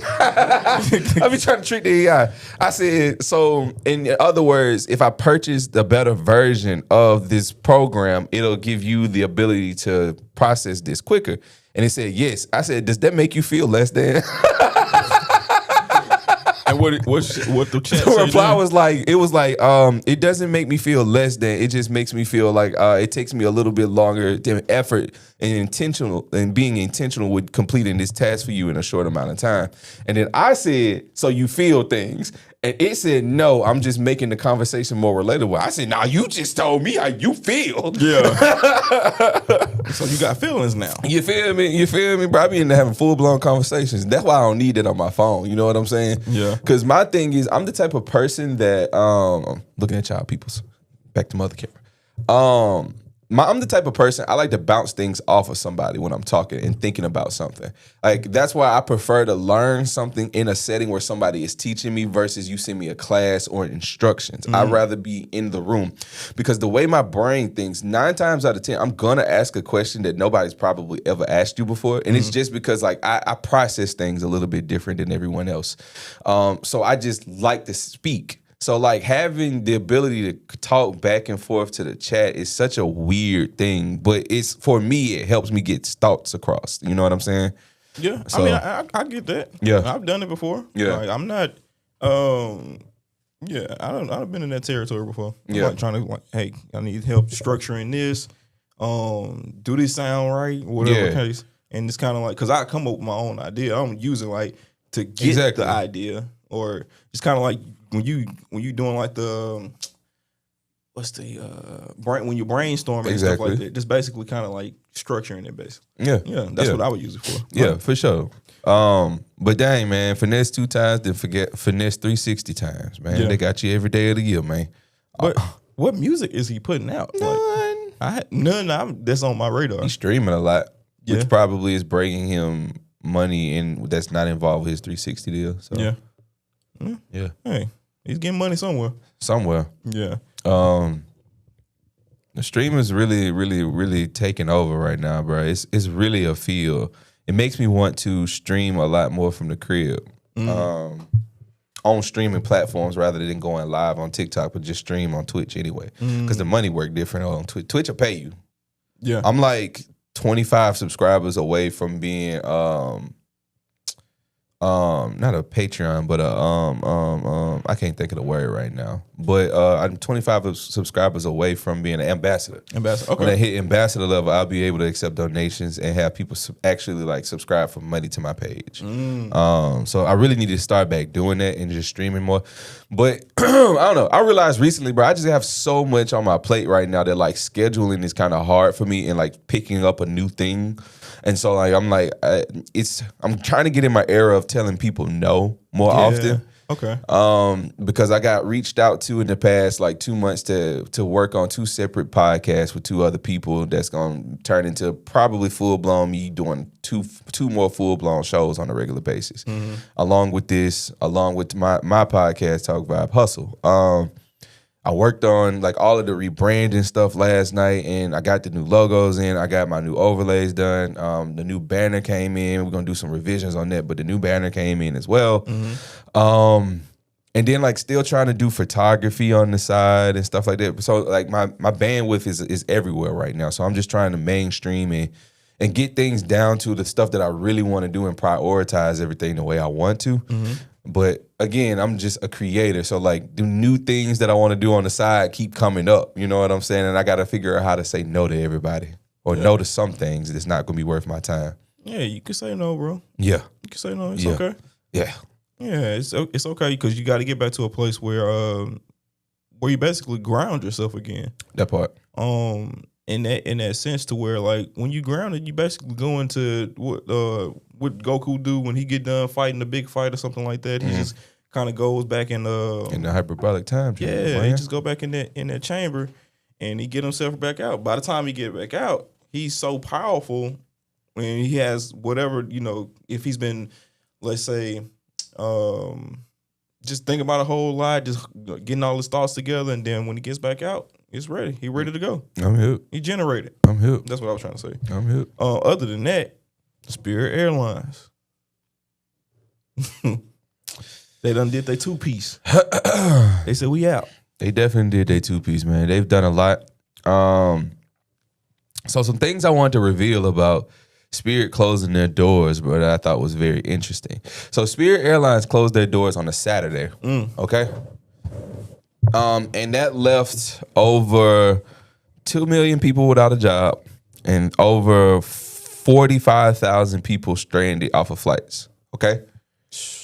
I be trying to trick the AI. I said, so in other words, if I purchase the better version of this program, it'll give you the ability to process this quicker. And it said, yes. I said, does that make you feel less than? And what the chat The reply was like, it doesn't make me feel less than, it just makes me feel like it takes me a little bit longer than effort and being intentional with completing this task for you in a short amount of time. And then I said, so you feel things. And it said, no, I'm just making the conversation more relatable. I said, nah, you just told me how you feel. Yeah. So you got feelings now. You feel me? You feel me, bro? I be in there having full-blown conversations. That's why I don't need it on my phone. You know what I'm saying? Yeah. Because my thing is, I'm the type of person that, looking at y'all peoples, back to mother camera. I'm the type of person, I like to bounce things off of somebody when I'm talking and thinking about something. Like, that's why I prefer to learn something in a setting where somebody is teaching me versus you send me a class or instructions. I'd rather be in the room. Because the way my brain thinks, 9 times out of 10, I'm going to ask a question that nobody's probably ever asked you before. And it's just because, like, I process things a little bit different than everyone else. So I just like to speak. So, like, having the ability to talk back and forth to the chat is such a weird thing. But it's, for me, it helps me get thoughts across. You know what I'm saying? Yeah. So, I mean, I get that. Yeah. I've done it before. Yeah. Like, I'm not, I've been in that territory before. I'm Yeah. like trying to, like, hey, I need help structuring this. Do this sound right? Whatever Yeah. case. And it's kind of like, because I come up with my own idea. I don't use it, like, to get the idea. Or it's kind of like, when you doing like the when you brainstorming and stuff like that, just basically kind of like structuring it basically. Yeah, that's what I would use it for. Yeah, for sure. But dang, man, FinesseTwoTymes, then forget FinesseTwoTymes, man. Yeah. They got you every day of the year, man. But what music is he putting out? None. None. That's on my radar. He's streaming a lot, Yeah. which probably is bringing him money and that's not involved with his 360 deal. So yeah, Hey, he's getting money somewhere. somewhere. Yeah. The stream is really, really, really taking over right now, bro. It's really a feel. It makes me want to stream a lot more from the crib. On streaming platforms rather than going live on TikTok, but just stream on Twitch anyway. Because the money work different on Twitch. Twitch will pay you. Yeah. I'm like 25 subscribers away from being not a Patreon, but I can't think of the word right now. But I'm 25 subscribers away from being an ambassador. Ambassador. Okay. When I hit ambassador level, I'll be able to accept donations and have people actually like subscribe for money to my page. So I really need to start back doing that and just streaming more. But I don't know. I realized recently, bro, I just have so much on my plate right now that like scheduling is kind of hard for me and like picking up a new thing. And so like I'm trying to get in my era of telling people no more often. Okay. Because I got reached out to in the past like 2 months to work on 2 separate podcasts with 2 other people that's gonna turn into probably full blown me doing two more full blown shows on a regular basis. Along with my podcast, Talk Vibe Hustle. I worked on like all of the rebranding stuff last night, and I got the new logos in. I got my new overlays done. The new banner came in. We're gonna do some revisions on that, but the new banner came in as well. And then like still trying to do photography on the side and stuff like that. So like my bandwidth is everywhere right now. So I'm just trying to mainstream and get things down to the stuff that I really want to do and prioritize everything the way I want to. But again, I'm just a creator. So like the new things that I want to do on the side keep coming up. You know what I'm saying? And I got to figure out how to say no to everybody or no to some things that's not going to be worth my time. Yeah, you can say no, bro. Yeah. You can say no. It's Yeah. okay. Yeah. Yeah, it's okay because you got to get back to a place where you basically ground yourself again. That part. In that sense, to where like when you grounded, you basically go into what Goku do when he get done fighting the big fight or something like that. He just kind of goes back in the hyperbolic time. Yeah, he just go back in that chamber and he get himself back out. By the time he get back out, he's so powerful when he has whatever, if he's been, let's say, just thinking about a whole lot, just getting all his thoughts together, and then when he gets back out, it's ready. He ready to go. I'm hip. He generated. I'm hip. That's what I was trying to say. I'm hip. Other than that, Spirit Airlines. They done did their 2-piece. They said we out. They definitely did their 2-piece, man. They've done a lot. So some things I wanted to reveal about Spirit closing their doors, but I thought was very interesting. So Spirit Airlines closed their doors on a Saturday. Okay. And that left over 2 million people without a job and over 45,000 people stranded off of flights. Okay.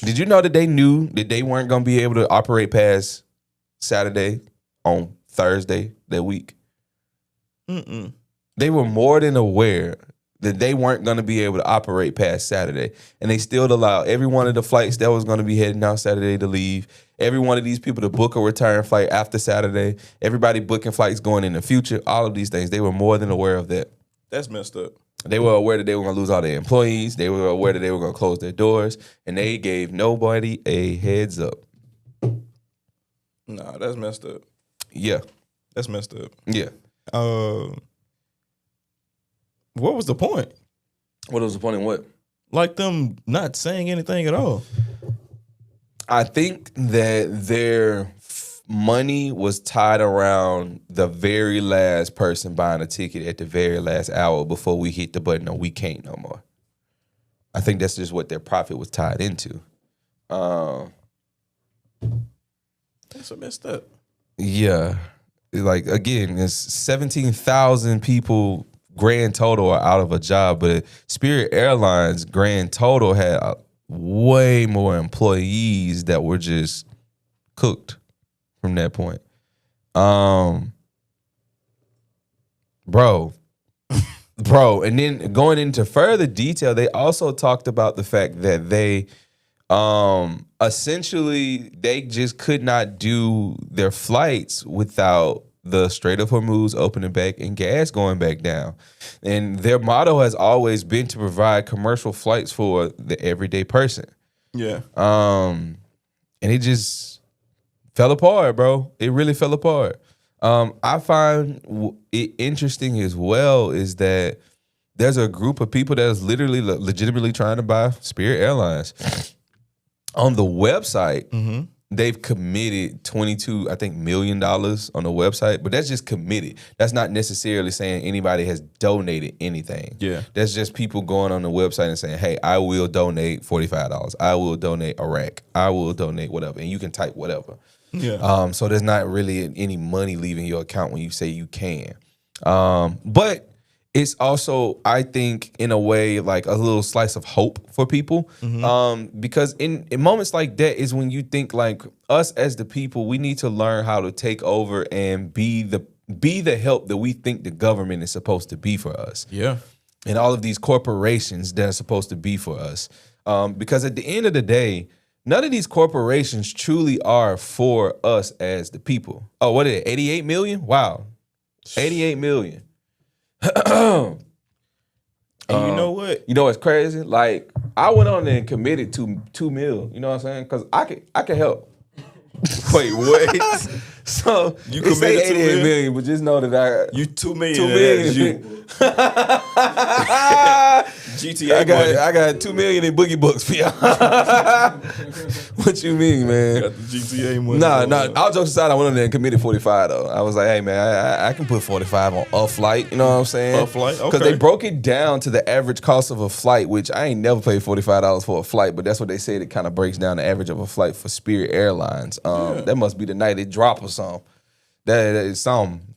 Did you know that they knew that they weren't going to be able to operate past Saturday on Thursday that week? They were more than aware that they weren't going to be able to operate past Saturday. And they still allowed every one of the flights that was going to be heading out Saturday to leave. Every one of these people to book a return flight after Saturday. Everybody booking flights going in the future. All of these things. They were more than aware of that. That's messed up. They were aware that they were going to lose all their employees. They were aware that they were going to close their doors. And they gave nobody a heads up. Nah, that's messed up. Yeah. That's messed up. Yeah. What was the point? What was the point in what? Like them not saying anything at all. I think that their money was tied around the very last person buying a ticket at the very last hour before we hit the button on we can't no more. I think that's just what their profit was tied into. That's messed up. Yeah. Like, again, it's 17,000 people grand total are out of a job, but Spirit Airlines grand total had way more employees that were just cooked from that point. Bro, and then going into further detail, they also talked about the fact that they essentially they just could not do their flights without the Strait of Hormuz opening back and gas going back down. And their motto has always been to provide commercial flights for the everyday person. Yeah. And it just fell apart, bro. It really fell apart. I find it interesting as well is that there's a group of people that is literally legitimately trying to buy Spirit Airlines. On the website, they've committed $22 million on the website, but that's just committed. That's not necessarily saying anybody has donated anything. Yeah. That's just people going on the website and saying, hey, I will donate $45. I will donate a rack. I will donate whatever. And you can type whatever. Yeah. So there's not really any money leaving your account when you say you can. But it's also, I think, in a way, like a little slice of hope for people. Because in moments like that is when you think like us as the people, we need to learn how to take over and be the help that we think the government is supposed to be for us. Yeah. And all of these corporations that are supposed to be for us. Because at the end of the day, none of these corporations truly are for us as the people. Oh, what is it? 88 million? Wow. 88 million. And you know what? You know what's crazy? Like, I went on there and committed to $2 million. You know what I'm saying? Because I can help. Wait, what? So You it say committed to 88 million, but just know that You $2 million. $2 million. GTA I got $2 million in boogie books for y'all. What you mean, man? Got the GTA money. Nah. All jokes aside, I went on there and committed 45 though. I was like, hey man, I can put 45 on a flight. You know what I'm saying? A flight, okay. Because they broke it down to the average cost of a flight, which I ain't never paid $45 for a flight, but that's what they said. It kind of breaks down the average of a flight for Spirit Airlines. That must be the night it drop or something. That is something.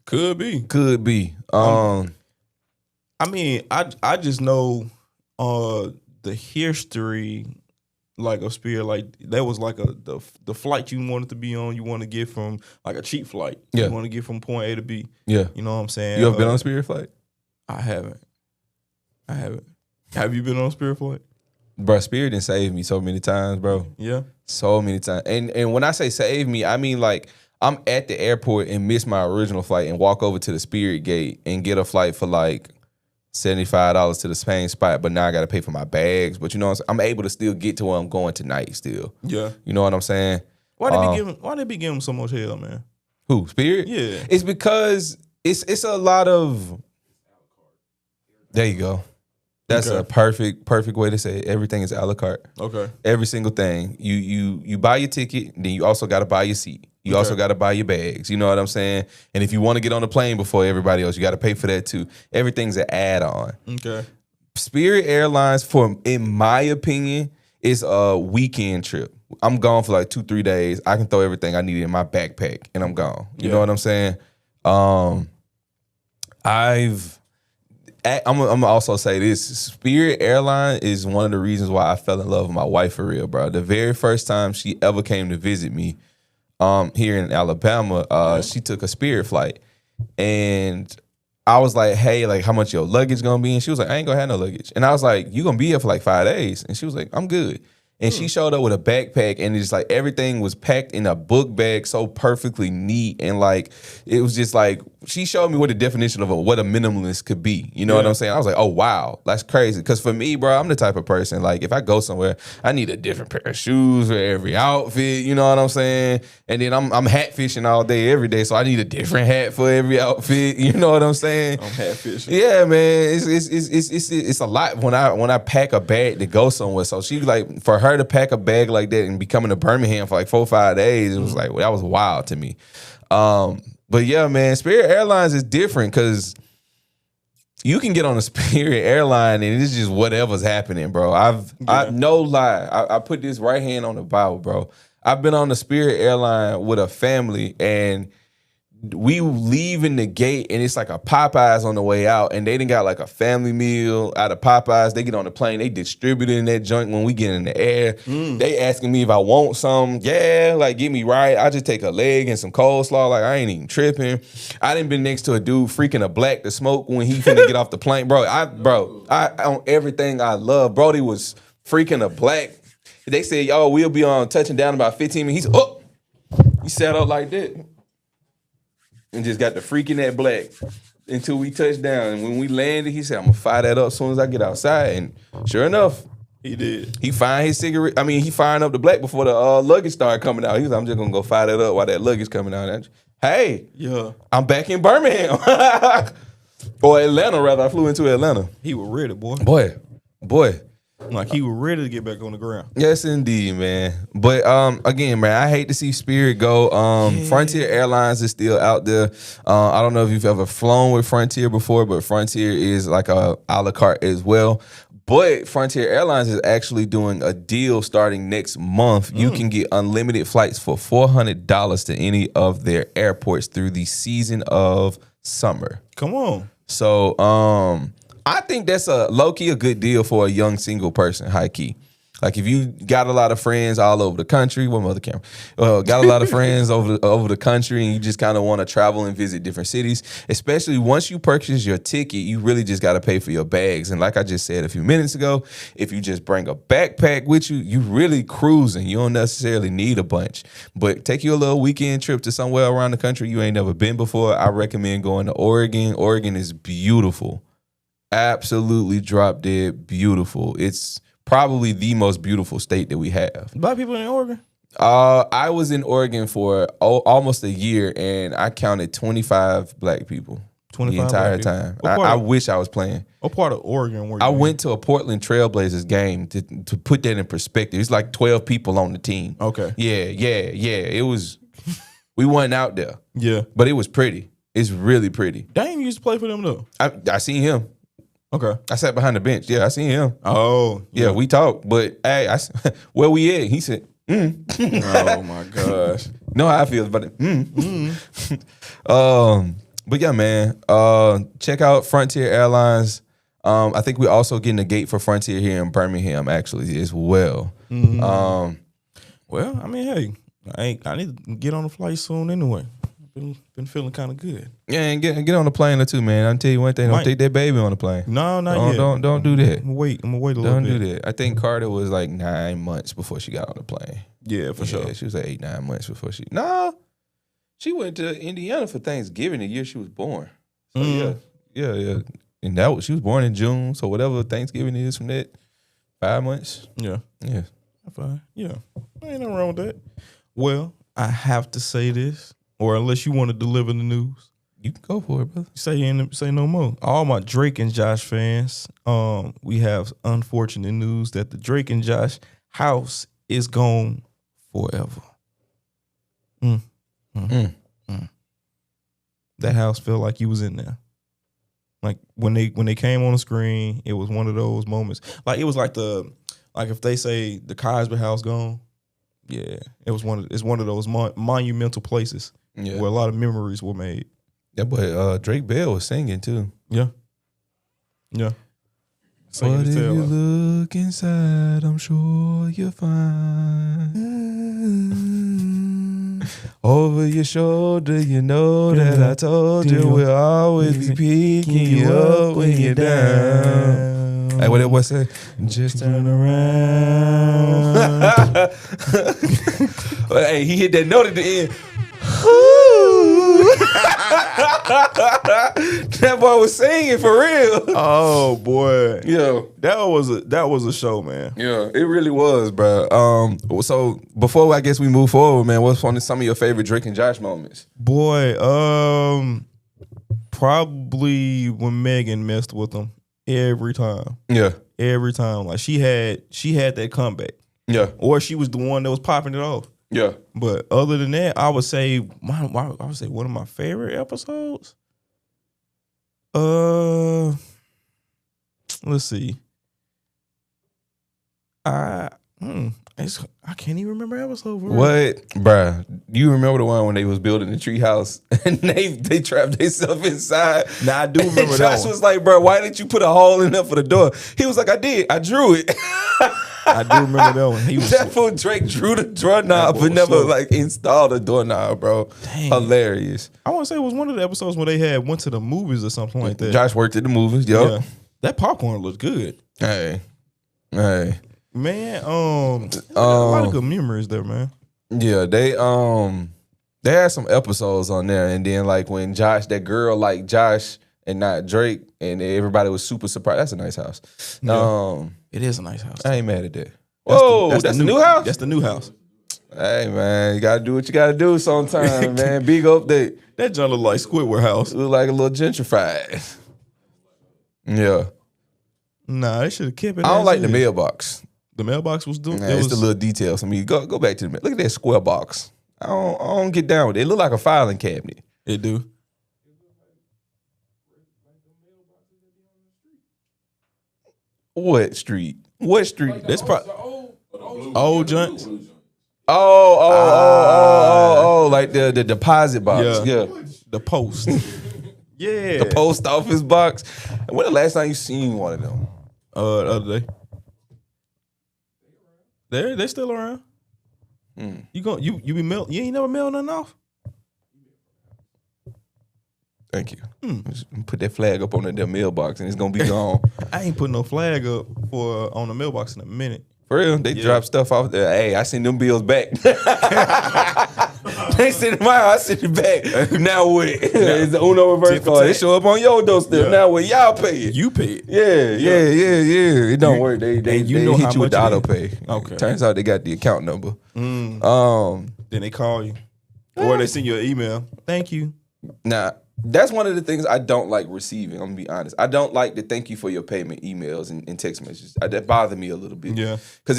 Could be. I mean, I just know the history, like of Spirit, like that was like the flight you wanted to be on. You want to get from like a cheap flight. Yeah. You want to get from point A to B. Yeah. You know what I'm saying? You ever been on a Spirit flight? I haven't. Have you been on a Spirit flight? Bro, Spirit done saved me so many times, bro. Yeah. So many times. And when I say save me, I mean like I'm at the airport and miss my original flight and walk over to the Spirit gate and get a flight for like $75 to the same spot, but now I got to pay for my bags. But you know what I'm saying? I'm able to still get to where I'm going tonight still. Yeah. You know what I'm saying? Why they be giving so much hell, man? Who? Spirit? Yeah. It's because it's a lot of. There you go. That's a perfect way to say it. Everything is a la carte. Okay. Every single thing. You buy your ticket, then you also got to buy your seat. You also got to buy your bags. You know what I'm saying? And if you want to get on the plane before everybody else, you got to pay for that too. Everything's an add-on. Okay. Spirit Airlines, in my opinion, is a weekend trip. I'm gone for like 2-3 days. I can throw everything I need in my backpack and I'm gone. You know what I'm saying? I'm gonna also say this: Spirit Airline is one of the reasons why I fell in love with my wife for real, bro. The very first time she ever came to visit me, here in Alabama, she took a Spirit flight, and I was like, "Hey, like, how much your luggage gonna be?" And she was like, "I ain't gonna have no luggage." And I was like, "You gonna be here for like 5 days?" And she was like, "I'm good." And she showed up with a backpack, and it's like everything was packed in a book bag, so perfectly neat, and like it was just like she showed me what the definition of what a minimalist could be. You know what I'm saying? I was like, oh wow, that's crazy. Because for me, bro, I'm the type of person like if I go somewhere, I need a different pair of shoes for every outfit. You know what I'm saying? And then I'm hat fishing all day, every day, so I need a different hat for every outfit. You know what I'm saying? I'm hat fishing. Yeah, man, it's a lot when I pack a bag to go somewhere. So she like for her to pack a bag like that and be coming to Birmingham for like 4 or 5 days, it was like that was wild to me. But yeah, man, Spirit Airlines is different because you can get on a Spirit airline and it's just whatever's happening, bro. I no lie, I put this right hand on the Bible, bro. I've been on the Spirit airline with a family and we leaving the gate and it's like a Popeyes on the way out and they done got like a family meal out of Popeyes. They get on the plane, they distributing that junk when we get in the air. They asking me if I want some. Yeah, like get me right. I just take a leg and some coleslaw. Like I ain't even tripping. I done been next to a dude freaking a black to smoke when he finna get off the plane. Bro, I on everything I love. Brody was freaking a black. They said, yo, we'll be on touching down about 15 minutes. He sat up like that. And just got the freaking that black until we touched down. And when we landed, he said, I'm going to fire that up as soon as I get outside. And sure enough, he did. He fired his cigarette. I mean, he firing up the black before the luggage started coming out. He was like, I'm just going to go fire that up while that luggage coming out. And hey, I'm back in Birmingham. Or Atlanta, rather. I flew into Atlanta. He was ready, boy. Boy. Like he was ready to get back on the ground. Yes, indeed, man. But again, man, I hate to see Spirit go. Frontier Airlines is still out there. I don't know if you've ever flown with Frontier before, but Frontier is like a la carte as well. But Frontier Airlines is actually doing a deal starting next month. You can get unlimited flights for $400 to any of their airports through the season of summer. Come on. So, I think that's a low-key a good deal for a young single person, high-key. Like if you got a lot of friends all over the country, got a lot of friends over the country and you just kind of want to travel and visit different cities, especially once you purchase your ticket, you really just got to pay for your bags. And like I just said a few minutes ago, if you just bring a backpack with you, you really cruising. You don't necessarily need a bunch. But take you a little weekend trip to somewhere around the country you ain't never been before. I recommend going to Oregon. Oregon is beautiful. Absolutely drop dead beautiful. It's probably the most beautiful state that we have. Black people in Oregon? I was in Oregon for almost a year, and I counted 25 black people. 25 entire black people. time. What part I of- wish I was playing. What part of Oregon were you I in? went to a Portland Trailblazers game to put that in perspective. It's like 12 people on the team. Okay. Yeah. It was, we weren't out there, Yeah. but it was pretty. It's really pretty. Dame used to play for them though. I seen him. Okay. I sat behind the bench. Yeah, I seen him. Oh. Yeah, we talked. But hey, where we at? He said, Oh my gosh. know how I feel about it. But yeah, man. Check out Frontier Airlines. I think we're also getting a gate for Frontier here in Birmingham, actually, as well. Well, I mean, hey, I need to get on the flight soon anyway. Been feeling kind of good. Yeah, and get on the plane or two, man. I'll tell you one thing. Don't Might- take that baby on the plane. No, not yet. Don't do that. I'm gonna wait a little Don't bit. do that. I think Carter was like 9 months before she got on the plane. Yeah, for sure. She was like 8-9 months before she. No, she went to Indiana for Thanksgiving the year she was born. So yeah. And she was born in June. So whatever Thanksgiving is from that, 5 months. Yeah. Yeah. Fine. Yeah. Ain't nothing wrong with that. Well, I have to say this, or unless you want to deliver the news, You can go for it, brother. say no more. All my Drake and Josh fans, we have unfortunate news that the Drake and Josh house is gone forever. That house felt like you was in there. Like when they came on the screen, it was one of those moments. Like it was like if they say the Cosby house gone, yeah, it's one of those monumental places Yeah. where a lot of memories were made. That boy Drake Bell was singing too. Yeah. Singing But his if tail you off. look inside, I'm sure you'll find over your shoulder, you know that I told you we'll always be picking you up when you're down. Hey, what that boy say? Just turn around. Hey, he hit that note at the end. That boy was singing for real. Oh boy. Yeah. That was a show, man. Yeah, it really was, bro. So before I guess we move forward, man, what's one of some of your favorite Drake and Josh moments? Boy, probably when Megan messed with him every time. Yeah, Every time. Like she had that comeback. yeah, Or she was the one that was popping it off. yeah. But other than that, I would say one of my favorite episodes. Let's see. I can't even remember episode. Bro. What, bruh? You remember the one when they was building the tree house and they trapped themselves inside? Nah, I do remember that Josh one. was like, bro, why didn't you put a hole in there for the door? He was like, I did. I drew it. I do remember that one. He was That fool Drake drew the doorknob boy but was never slow. like installed a doorknob, bro. Dang. Hilarious. I want to say it was one of the episodes where they went to the movies or something like that. Josh worked at the movies, yo. Yeah. That popcorn looked good. Hey. Man, a lot of good memories there, man. Yeah, they had some episodes on there, and then like when Josh, that girl like Josh and not Drake, and everybody was super surprised. That's a nice house. Yeah. It is a nice house. I ain't mad at that. Whoa, that's the new house? That's the new house. Hey man, you gotta do what you gotta do sometime, man. Big update. That joint look like Squidward house. It look like a little gentrified. Yeah. Nah, they should have kept it. I don't as like the is. mailbox. The mailbox was doing. Nah, it's the little details. I mean, go back to the look at that square box. I don't get down with it. It look like a filing cabinet. It do. What street? What street? That's probably old joints. Oh, like the deposit box. Yeah. The post. Yeah. The post office box. When the last time you seen one of them? The other day. They're still around. You be mail? You ain't never mailed nothing off? Thank you. Just put that flag up on that mailbox and it's gonna be gone. I ain't put no flag up on the mailbox in a minute. For real, they drop stuff off there. Hey, I send them bills back. They send them out, I send it back. Now what? It's the Uno reverse card. They show up on your doorstep. Yeah. Now what? Y'all pay it. You pay it. Yeah. It don't work. They you know hit how you with the much it auto pay. is. Okay. Turns out they got the account number. Then they call you. Or they send you an email. Thank you. Nah, That's one of the things I don't like receiving. I'm gonna be honest. I don't like the thank you for your payment emails and text messages. That bother me a little bit. Yeah. Because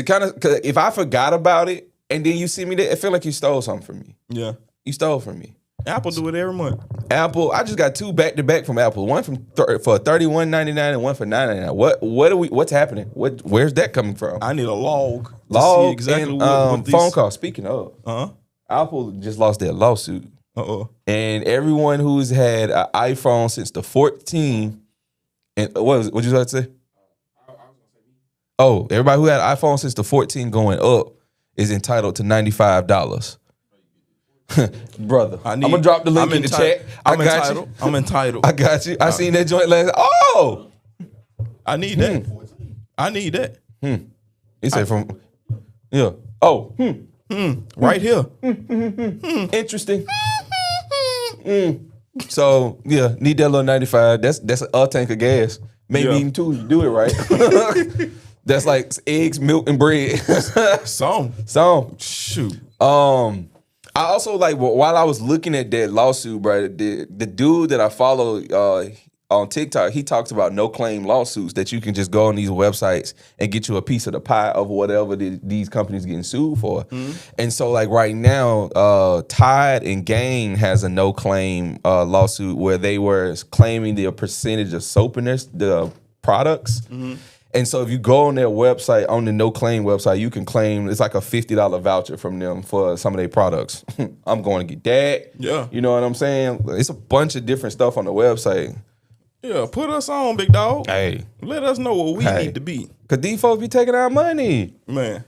if I forgot about it and then you see me there, it feel like you stole something from me. Yeah. You stole from me. Apple do it every month. Apple, I just got 2 back to back from Apple. One for $31.99 and one for $9.99. What's happening? Where's that coming from? I need a log. Log see exactly and what these... phone call. Speaking of, Uh-huh. Apple just lost their lawsuit. Uh-oh. And everyone who's had an iPhone since the 14, and what you about to say? Oh, everybody who had an iPhone since the 14 going up is entitled to $95. Brother, I'm gonna drop the link in the chat. I got you. I'm entitled. I got you. I seen that joint last. Oh, I need that. I need that. He said from, yeah. Oh, Right here. interesting. So yeah, need that little 95. That's a tank of gas. Maybe even 2. You do it right. That's like eggs, milk, and bread. Some. Shoot. I also like while I was looking at that lawsuit, bro, the dude that I follow on TikTok, he talks about no claim lawsuits that you can just go on these websites and get you a piece of the pie of whatever these companies getting sued for. And so like right now, Tide and Gain has a no claim lawsuit where they were claiming the percentage of soap in the products. And so if you go on their website, on the no claim website, you can claim it's like a $50 voucher from them for some of their products. I'm going to get that. Yeah. You know what I'm saying? It's a bunch of different stuff on the website. Yeah, put us on, big dog. Hey. Let us know what we need to be. Cause these folks be taking our money. Man.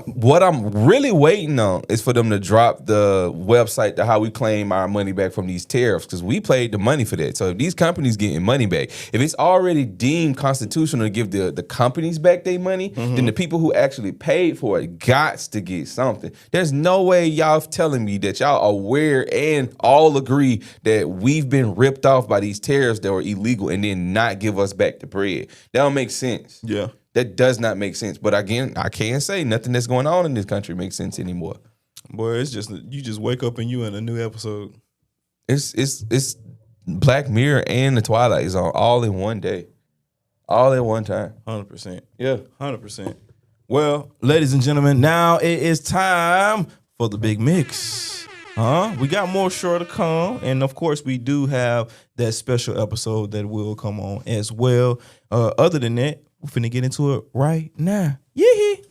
What I'm really waiting on is for them to drop the website to how we claim our money back from these tariffs, because we paid the money for that. So if these companies getting money back, if it's already deemed constitutional to give the companies back their money, then the people who actually paid for it gots to get something. There's no way y'all telling me that y'all are aware and all agree that we've been ripped off by these tariffs that were illegal and then not give us back the bread. That don't make sense. Yeah. That does not make sense. But again, I can't say nothing that's going on in this country makes sense anymore. Boy, it's just you just wake up and you in a new episode. It's Black Mirror and The Twilight Zone all in one day. All at one time. 100%. Yeah. 100%. Well, ladies and gentlemen, now it is time for the big mix. We got more sure to come. And of course, we do have that special episode that will come on as well. Other than that, we're finna get into it right now. Yee-hee.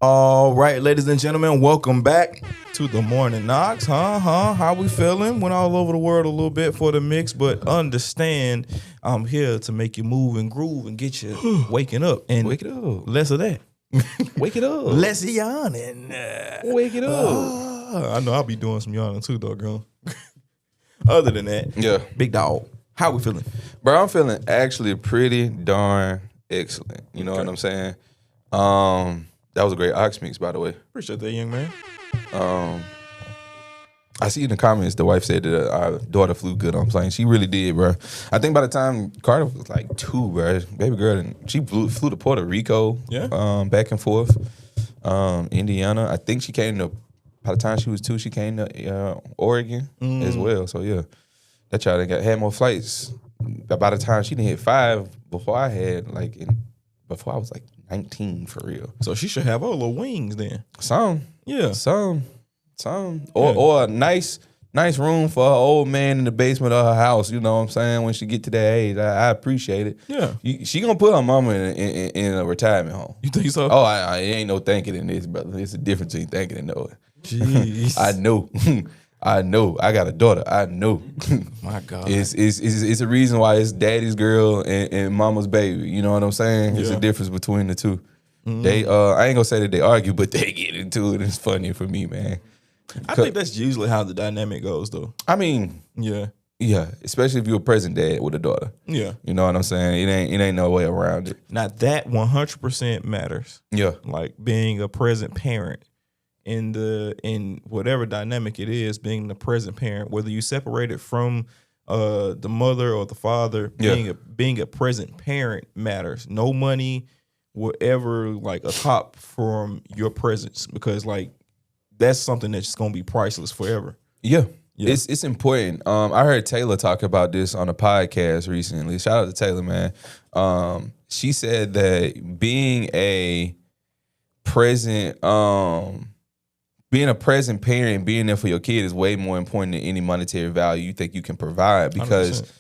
All right, ladies and gentlemen, welcome back to the Morning Knocks. How we feeling? Went all over the world a little bit for the mix, but understand I'm here to make you move and groove and get you waking up. And Wake it up. less of that. Wake it up. Let's yawning. Wake it up. I know I'll be doing some yawning too, though, girl. Other than that, Yeah. big dog. How we feeling? Bro, I'm feeling actually pretty darn excellent. You know what I'm saying? That was a great ox mix, by the way. Appreciate that, young man. I see in the comments the wife said that our daughter flew good on plane. She really did, bro. I think by the time Carter was like 2, bro, baby girl, she flew to Puerto Rico, back and forth, Indiana. I think she came to, by the time she was 2, she came to Oregon as well. So yeah, that child had more flights. By the time she didn't hit 5, before I was like 19 for real. So she should have all little wings then. Some. Yeah. Or a nice room for her old man in the basement of her house. You know what I'm saying? When she get to that age, I appreciate it. Yeah. She gonna put her mama in a retirement home. You think so? Oh, I ain't no thinking in this, brother. It's a difference between thinking and knowing. Jeez. I know. I know. I got a daughter. I know. My God. It's a reason why it's daddy's girl and mama's baby. You know what I'm saying? It's a difference between the two. They I ain't gonna say that they argue, but they get into it. It's funny for me, man. I think that's usually how the dynamic goes, though. I mean, Yeah. especially if you're a present dad with a daughter. Yeah. You know what I'm saying? It ain't no way around it. Now that 100% matters. Yeah. Like being a present parent in whatever dynamic it is, being the present parent, whether you separate it from the mother or the father, being a present parent matters. No money will ever like atop from your presence, because like that's something that's just gonna be priceless forever. Yeah. It's important. I heard Taylor talk about this on a podcast recently. Shout out to Taylor, man. She said that being a present parent, being there for your kid is way more important than any monetary value you think you can provide. Because 100%.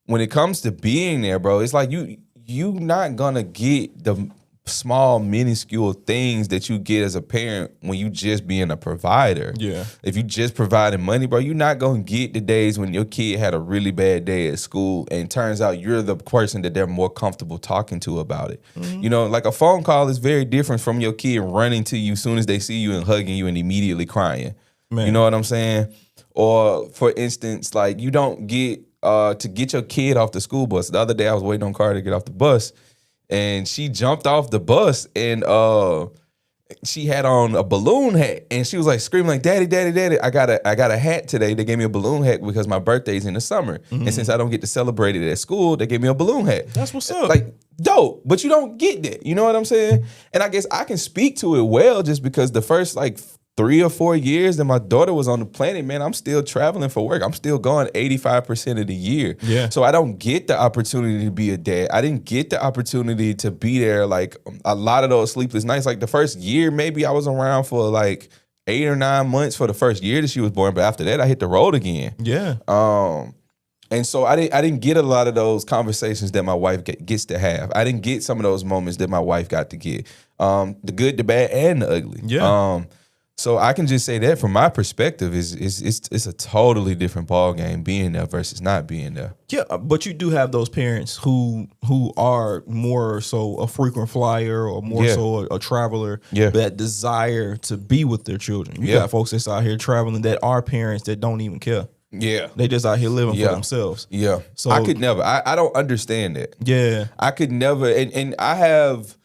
when it comes to being there, bro, it's like you not gonna get the small, minuscule things that you get as a parent when you just being a provider. Yeah. If you just providing money, bro, you're not gonna get the days when your kid had a really bad day at school and it turns out you're the person that they're more comfortable talking to about it. You know, like a phone call is very different from your kid running to you as soon as they see you and hugging you and immediately crying. Man. You know what I'm saying? Or for instance, like you don't get to get your kid off the school bus. The other day I was waiting on Carter to get off the bus, and she jumped off the bus and she had on a balloon hat, and she was like screaming like, "Daddy, daddy, daddy, I got a hat today. They gave me a balloon hat because my birthday's in the summer. And since I don't get to celebrate it at school, they gave me a balloon hat." That's what's up. Like, dope, but you don't get that. You know what I'm saying? And I guess I can speak to it well just because the first like 3 or 4 years that my daughter was on the planet, man, I'm still traveling for work. I'm still gone 85% of the year. Yeah. So I don't get the opportunity to be a dad. I didn't get the opportunity to be there like a lot of those sleepless nights. Like the first year, maybe I was around for like 8 or 9 months for the first year that she was born. But after that, I hit the road again. Yeah. And so I didn't get a lot of those conversations that my wife gets to have. I didn't get some of those moments that my wife got to get. The good, the bad, and the ugly. Yeah. So I can just say that from my perspective it's a totally different ball game being there versus not being there. Yeah, but you do have those parents who are more so a frequent flyer or more so a traveler that desire to be with their children. You got folks that's out here traveling that are parents that don't even care. Yeah. They just out here living for themselves. Yeah. So I could never. I don't understand that. Yeah. I could never. And I have,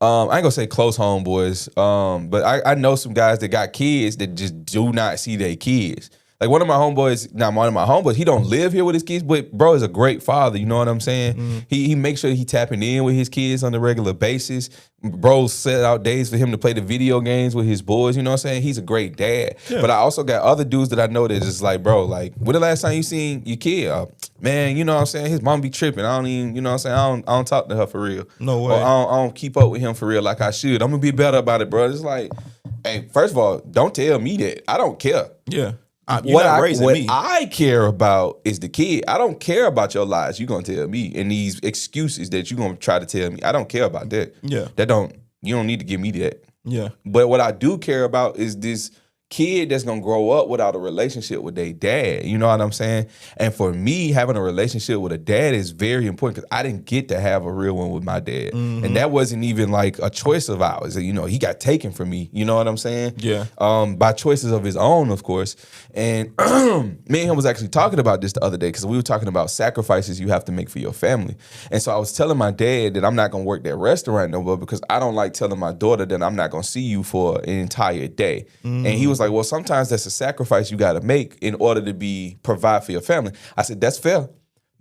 I ain't gonna say close homeboys, but I know some guys that got kids that just do not see their kids. Like one of my homeboys, he don't live here with his kids, but bro is a great father. You know what I'm saying? He makes sure he tapping in with his kids on a regular basis. Bro set out days for him to play the video games with his boys. You know what I'm saying? He's a great dad. Yeah. But I also got other dudes that I know that just like, bro, like, when the last time you seen your kid? Man, you know what I'm saying? His mom be tripping. I don't even, you know what I'm saying? I don't talk to her for real. No way. Or I don't keep up with him for real like I should. I'm gonna be better about it, bro. It's like, hey, first of all, don't tell me that. I don't care. Yeah. What I care about is the kid. I don't care about your lies you're gonna tell me and these excuses that you're gonna try to tell me. I don't care about that. Yeah. You don't need to give me that. Yeah. But what I do care about is this kid that's gonna grow up without a relationship with their dad. You know what I'm saying? And for me, having a relationship with a dad is very important because I didn't get to have a real one with my dad. And that wasn't even like a choice of ours. You know, he got taken from me. You know what I'm saying? Yeah. By choices of his own, of course. And me and him was actually talking about this the other day because we were talking about sacrifices you have to make for your family. And so I was telling my dad that I'm not gonna work that restaurant no more because I don't like telling my daughter that I'm not gonna see you for an entire day. And he was like, well, sometimes that's a sacrifice you gotta make in order to provide for your family. I said, that's fair.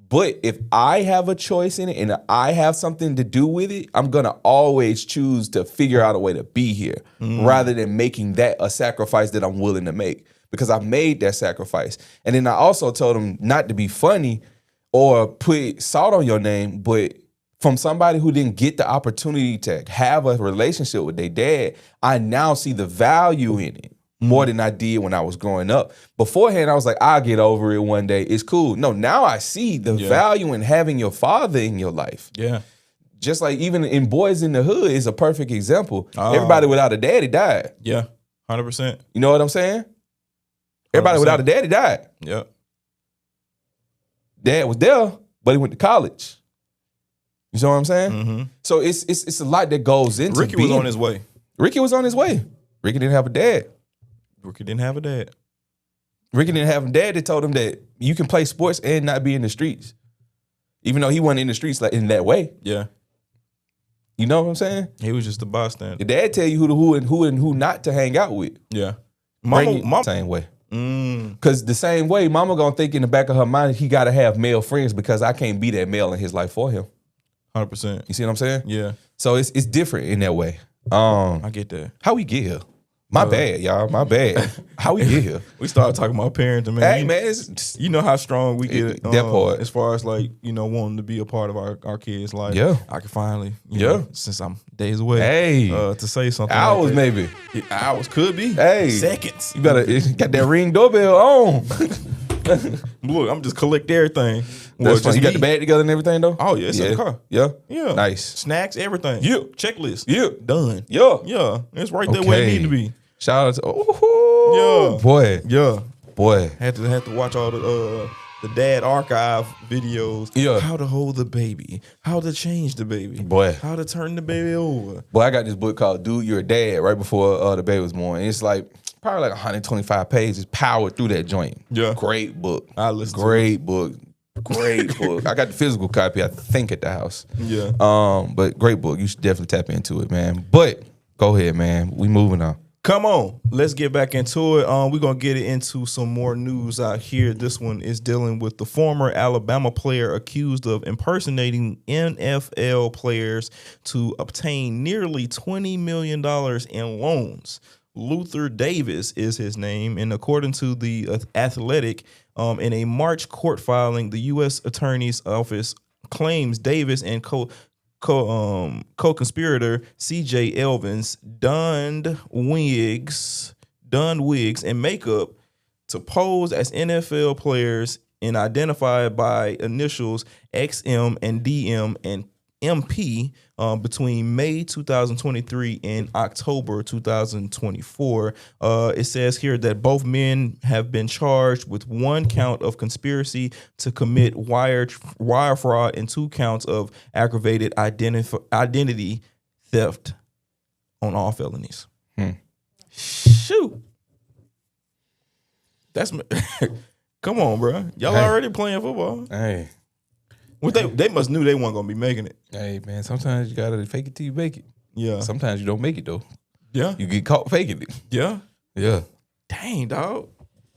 But if I have a choice in it and I have something to do with it, I'm gonna always choose to figure out a way to be here rather than making that a sacrifice that I'm willing to make because I've made that sacrifice. And then I also told him not to be funny or put salt on your name, but from somebody who didn't get the opportunity to have a relationship with their dad, I now see the value in it more than I did when I was growing up. Beforehand, I was like, I'll get over it one day. It's cool. No, now I see the value in having your father in your life. Yeah. Just like even in Boys in the Hood is a perfect example. Everybody without a daddy died. Yeah. 100%. You know what I'm saying? Everybody 100%. without a daddy died. Yep. Dad was there, but he went to college. You know what I'm saying? So it's a lot that goes into Ricky was on his way. Ricky was on his way. Ricky didn't have a dad. Ricky didn't have a dad. Ricky didn't have a dad that told him that you can play sports and not be in the streets. Even though he wasn't in the streets like in that way. Yeah. You know what I'm saying? He was just a bystander. Your dad tell you who not to hang out with. Yeah. Mama same way. Because the same way, mama gonna think in the back of her mind he gotta have male friends because I can't be that male in his life for him. 100%. You see what I'm saying? Yeah. So it's different in that way. I get that. How we get here? My bad, y'all. My bad. How we get here? We started talking about parenting, man. Hey, man. You know how strong we get that part. as far as like, you know, wanting to be a part of our kids' life. Yeah. I can finally, you know, since I'm days away, Hey. to say something. Hours like that. maybe. Yeah, hours could be. Hey. Seconds. You got that Ring doorbell on. Look, I'm just collect everything. That's fine. just You got me. the bag together and everything though? Oh, yeah, it's in the car. Yeah. Yeah. Nice. Snacks, everything. Yeah. Checklist. Yeah. Done. Yeah. Yeah. It's right there where it need to be. Shout out to Yeah. Boy. Yeah. Boy. Had to watch all the dad archive videos. Yeah. How to hold the baby. How to change the baby. Boy. How to turn the baby over. Boy, I got this book called Dude, You're a Dad right before the baby was born. And it's like probably like 125 pages, powered through that joint. Yeah. Great book. I listened to Great book. Great book. I got the physical copy, I think, at the house. Yeah. But great book. You should definitely tap into it, man. But go ahead, man. We moving on. Come on, let's get back into it. We're going to get into some more news out here. This one is dealing with the former Alabama player accused of impersonating NFL players to obtain nearly $20 million in loans. Luther Davis is his name, and according to the Athletic, in a March court filing, the U.S. Attorney's Office claims Davis and co-conspirator C.J. Elvins donned wigs and makeup to pose as NFL players and identified by initials XM and DM and MP between May 2023 and October 2024. It says here that both men have been charged with 1 count of conspiracy to commit wire fraud and 2 counts of aggravated identity theft on all felonies. Shoot. That's come on, bro. Y'all already playing football. Hey. Well, they must knew they weren't gonna be making it. Hey, man, sometimes you gotta fake it till you make it. Yeah. Sometimes you don't make it, though. Yeah. You get caught faking it. Yeah. Yeah. Dang, dog.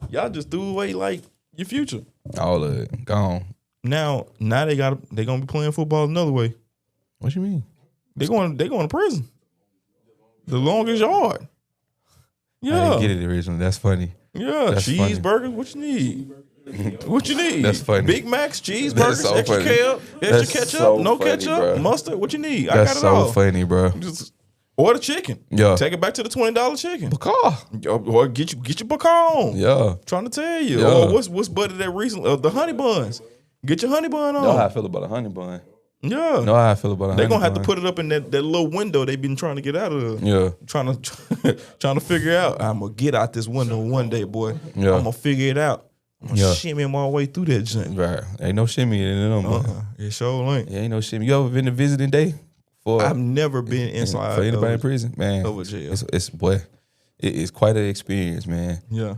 Y'all just threw away like your future. All of it. Gone. Now they gonna be playing football another way. What you mean? They going to prison. The longest yard. I Yeah. didn't get it originally. That's funny. Yeah. That's funny. Cheeseburgers. What you need? What you need? That's funny. Big Macs, cheeseburgers, That's so extra funny. ketchup, That's ketchup, so no funny, ketchup, bro. mustard. What you need? I That's got it so all. funny, bro. Just order chicken. Yeah. Take it back to the $20 chicken. Car. Or get your pecan. Yeah. Trying to tell you. Yeah. Or what's butter that recently? The honey buns. Get your honey bun on. Know how I feel about a honey bun. Yeah. Know how I feel about a They're gonna have honey to bun. put it up in that little window they've been trying to get out of. Yeah. Trying to figure out. I'm gonna get out this window one day, boy. Yeah. I'm gonna figure it out. I'm gonna shimmy my way through that joint. Right. Ain't no shimmy in it no more. It sure ain't. Yeah, ain't no shimmy. You ever been to visiting day? I've never been inside for anybody in of prison, man. of a jail. It's boy, it is quite an experience, man. Yeah.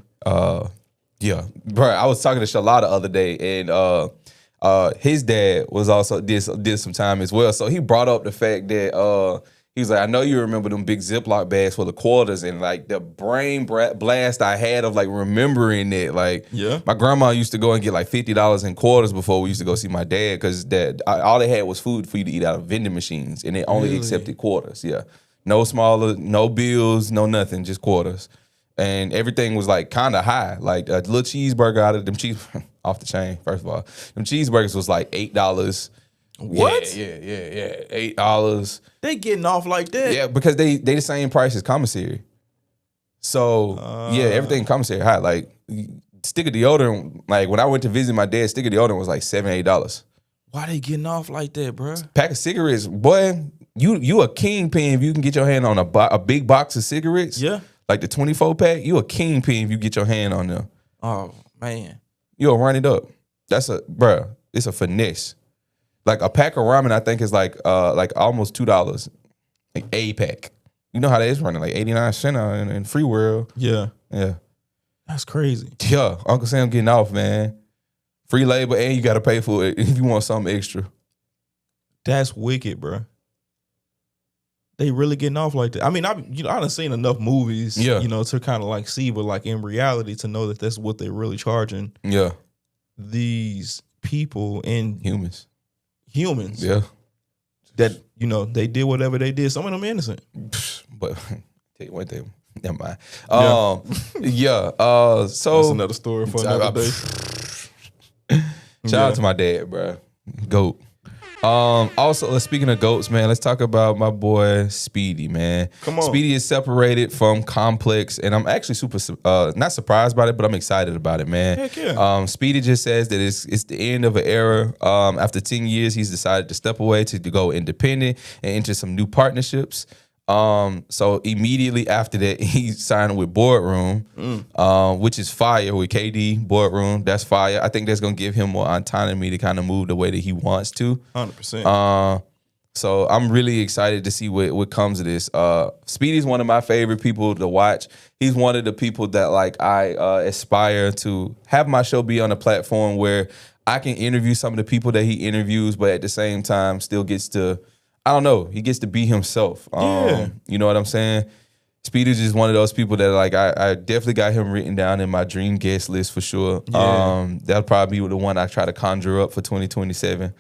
Yeah, bro. I was talking to Shalala the other day, and his dad was also did some time as well. So he brought up the fact that he was like, I know you remember them big Ziploc bags full of quarters, and like the brain blast I had of like remembering it. Like, Yeah. my grandma used to go and get like $50 in quarters before we used to go see my dad, because all they had was food for you to eat out of vending machines, and they only accepted quarters. Yeah, no smaller, no bills, no nothing, just quarters. And everything was like kind of high. Like a little cheeseburger out of them off the chain. First of all, them cheeseburgers was like $8. What? Yeah. $8. They getting off like that? Yeah, because they the same price as commissary. So yeah, everything commissary high. Like stick of deodorant. Like when I went to visit my dad, stick of deodorant was like $7-8. Why they getting off like that, bro? Pack of cigarettes, boy. You a kingpin if you can get your hand on a big box of cigarettes. Yeah. Like the 24 pack, you a kingpin if you get your hand on them. Oh man. You'll run it up. It's a finesse. Like a pack of ramen, I think is like almost $2. Like a pack. You know how that is running, like 89 cents in free world. Yeah. Yeah. That's crazy. Yeah. Uncle Sam getting off, man. Free labor, and you gotta pay for it if you want something extra. That's wicked, bro. They really getting off like that. I mean, I done seen enough movies, to kind of like see, but like in reality, to know that that's what they're really charging. Yeah. These people and Humans. Yeah. That they did whatever they did. Some of them innocent. But tell you one thing. Never mind. So That's another story for another day. Shout out to my dad, bro. Goat. Also, speaking of goats, man, let's talk about my boy Speedy, man. Come on. Speedy is separated from Complex, and I'm actually super not surprised about it, but I'm excited about it, man. Heck yeah. Speedy just says that it's the end of an era. After 10 years, he's decided to step away to go independent and enter some new partnerships. So immediately after that, he signed with Boardroom, which is fire with KD, Boardroom. That's fire. I think that's going to give him more autonomy to kind of move the way that he wants to. 100%. So I'm really excited to see what comes of this. Speedy's one of my favorite people to watch. He's one of the people that like I aspire to have my show be on a platform where I can interview some of the people that he interviews, but at the same time still gets to, I don't know, he gets to be himself. You know what I'm saying? Speedy's just one of those people that like I definitely got him written down in my dream guest list for sure. Yeah. That'll probably be the one I try to conjure up for 2027.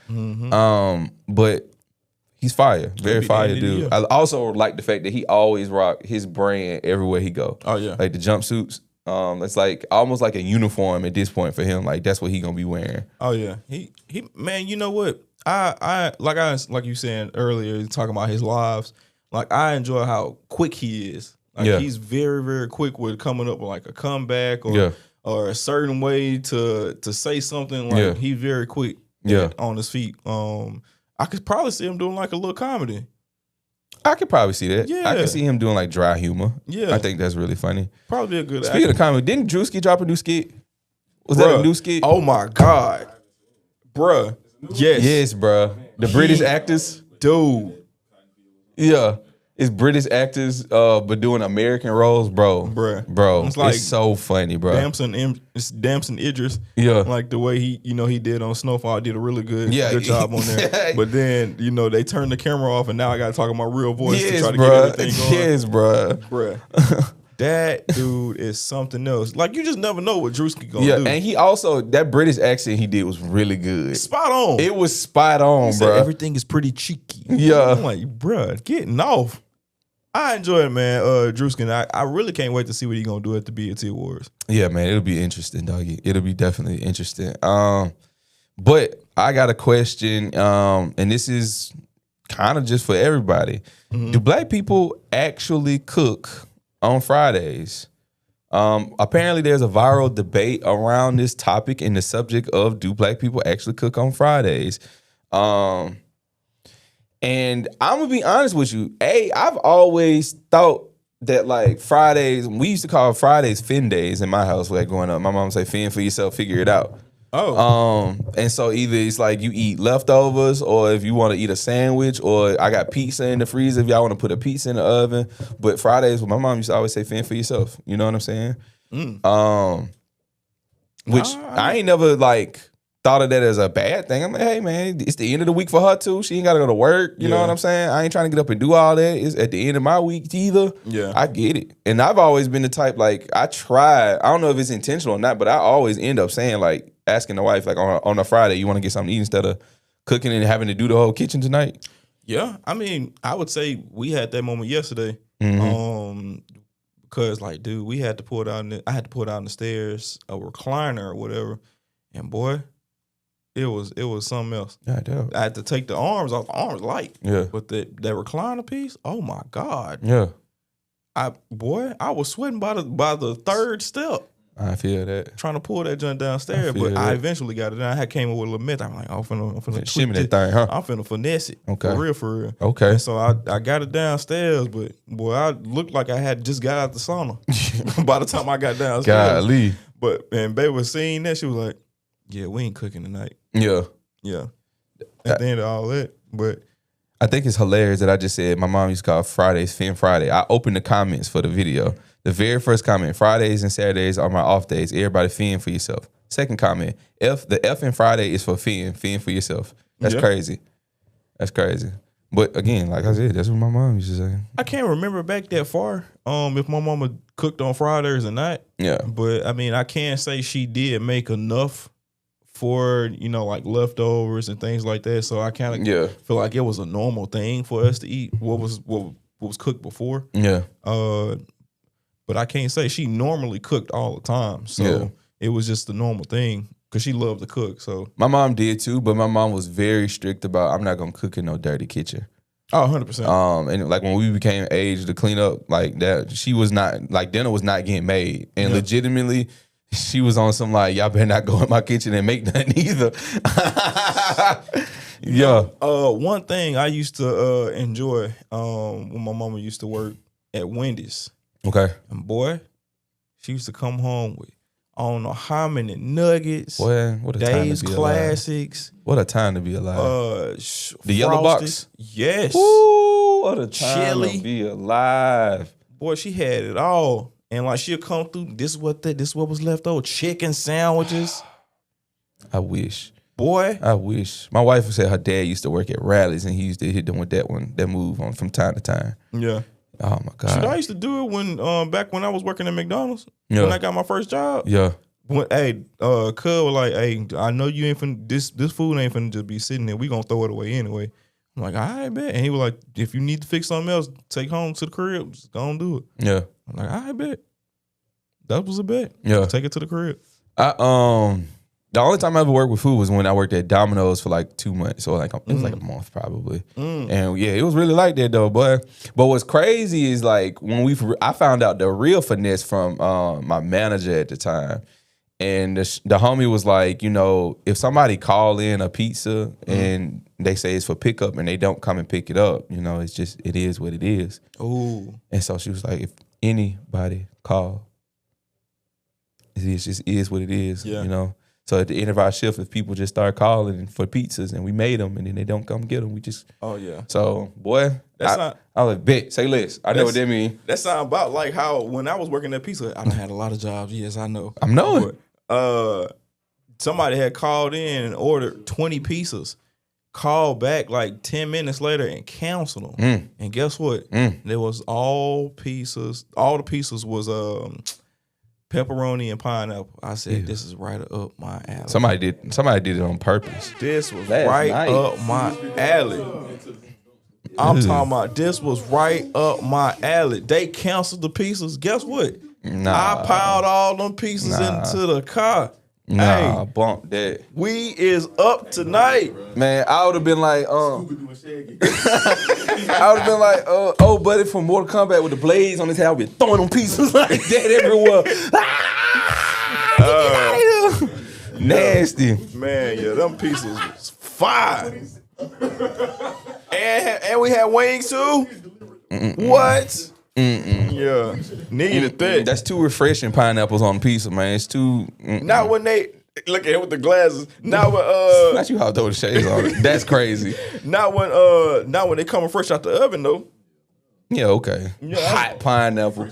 But he's fire, very fire dude. I also like the fact that he always rock his brand everywhere he go. Oh yeah, like the jumpsuits. It's like almost like a uniform at this point for him. Like that's what he gonna be wearing. Oh yeah, he man. You know what? I like you saying earlier, talking about his lives. Like I enjoy how quick he is. Like he's very, very quick with coming up with like a comeback or a certain way to say something. Like he's very quick on his feet. I could probably see him doing like a little comedy. I could probably see that. Yeah. I could see him doing like dry humor. Yeah. I think that's really funny. Probably a good Speaking actor. of comedy, didn't Drewski drop a new skit? Was that a new skit? Oh my God. Bruh. Yes. Yes, bruh. The British actors? Dude. Yeah. It's British actors but doing American roles, bro. Bro. It's like so funny, bro. Damson Idris. Yeah. Like the way he did on Snowfall, did a really good job on there. But then, they turned the camera off and now I gotta talk in my real voice to try to get everything going. Yes, bro. Bruh. That dude is something else. Like you just never know what Drewski gonna do. And he also, that British accent he did was really good. Spot on. It was spot on, bro. Everything is pretty cheeky. Yeah. I'm like, bruh, getting off. I enjoy it, man. Drewski, I really can't wait to see what he's gonna do at the BET Awards. Yeah, man, it'll be interesting, doggy. It'll be definitely interesting. But I got a question, and this is kind of just for everybody. Do black people actually cook on Fridays? Apparently, there's a viral debate around this topic and the subject of do black people actually cook on Fridays? And I'm gonna be honest with you. I've always thought that like Fridays, we used to call Fridays fin days in my house. Like growing up, my mom would say, "Fin for yourself, figure it out." And so either it's like you eat leftovers, or if you want to eat a sandwich, or I got pizza in the freezer if y'all want to put a pizza in the oven. But Fridays, my mom used to always say, "Fend for yourself." You know what I'm saying? Which I ain't never like thought of that as a bad thing. I'm like, hey man, it's the end of the week for her too. She ain't gotta go to work. You know what I'm saying? I ain't trying to get up and do all that. It's at the end of my week either. Yeah, I get it. And I've always been the type like I don't know if it's intentional or not, but I always end up saying like, asking the wife like on a Friday, you want to get something to eat instead of cooking and having to do the whole kitchen tonight? Yeah, I mean, I would say we had that moment yesterday. Because like, dude, we had to pull down. I had to pull down the stairs a recliner or whatever, and boy, it was something else. Yeah, damn. I had to take the arms off. The arms light. Yeah, but that recliner piece, oh my god. Yeah, I was sweating by the third step. I feel that. Trying to pull that joint downstairs, but I eventually got it down. I came up with a little method. I'm like, I'm finna shimmy that thing, huh? I'm finna finesse it. Okay. For real. Okay. And so I got it downstairs, but boy, I looked like I had just got out the sauna by the time I got downstairs. Golly. And baby was seeing that, she was like, yeah, we ain't cooking tonight. Yeah. Yeah. At the end of all that. But I think it's hilarious that I just said my mom used to call Fridays Fin Friday. I opened the comments for the video. The very first comment, Fridays and Saturdays are my off days. Everybody fend for yourself. Second comment, the F in Friday is for fend for yourself. That's crazy. That's crazy. But again, like I said, that's what my mom used to say. I can't remember back that far if my mama cooked on Fridays or not. Yeah. But I mean, I can't say she did make enough for, like leftovers and things like that. So I kind of feel like it was a normal thing for us to eat what was cooked before. Yeah. But I can't say she normally cooked all the time. So it was just the normal thing because she loved to cook. So my mom did too, but my mom was very strict about I'm not gonna cook in no dirty kitchen. Oh, 100%. And like when we became age to clean up like that, she was not like dinner was not getting made. And legitimately, she was on some like, y'all better not go in my kitchen and make nothing either. One thing I used to enjoy when my mama used to work at Wendy's. Okay. And boy, she used to come home with I don't know how many nuggets. Boy, what a Days time to be classics. Alive. What a time to be alive. The yellow box? Yes. Ooh, what a time Chili. to be alive. Boy, she had it all. And like she'll come through, this what was left over. Chicken sandwiches. I wish. Boy. I wish. My wife said her dad used to work at Rallies and he used to hit them with that move on from time to time. Yeah. Oh my God. Should I used to do it when back when I was working at McDonald's? Yeah. When I got my first job? Yeah. Cuz was like, hey, I know you ain't finna this food ain't finna just be sitting there. We gonna throw it away anyway. I'm like, all right, bet. And he was like, if you need to fix something else, take home to the crib, just go and do it. Yeah. I'm like, all right, bet. That was a bet. Yeah. Take it to the crib. The only time I ever worked with food was when I worked at Domino's for like 2 months. So like it was like a month probably. And yeah, it was really like that though, boy. But what's crazy is like when I found out the real finesse from my manager at the time. And the homie was like, if somebody call in a pizza and they say it's for pickup and they don't come and pick it up, it is what it is. Ooh. And so she was like, if anybody call, it just is what it is, So at the end of our shift, if people just start calling for pizzas and we made them and then they don't come get them, we just... Oh, yeah. So, boy, I was like, bet, say less. I know what that mean. That sound about like how when I was working at Pizza, I done had a lot of jobs. Yes, I know. I'm knowing. But, somebody had called in and ordered 20 pizzas, called back like 10 minutes later and canceled them. And guess what? There was all the pieces was pepperoni and pineapple. I said, this is right up my alley. Somebody did it on purpose. This was up my alley. I'm talking about this was right up my alley. They canceled the pieces. Guess what? I piled all them pieces into the car. Nah, bump that. We is up tonight. Man, I would have been like, oh, buddy from Mortal Kombat with the blades on his head. I would be throwing them pieces like that everywhere. Get out of here. Nasty. Man, yeah, them pieces was fire. And we had wings too. What? Yeah, needed that. That's too refreshing. Pineapples on pizza, man. It's too. Not when they look at it with the glasses. Not when Not you how to throw the shades on it. That's crazy. Not when they coming fresh out the oven though. Yeah, okay. Yeah, Hot pineapple.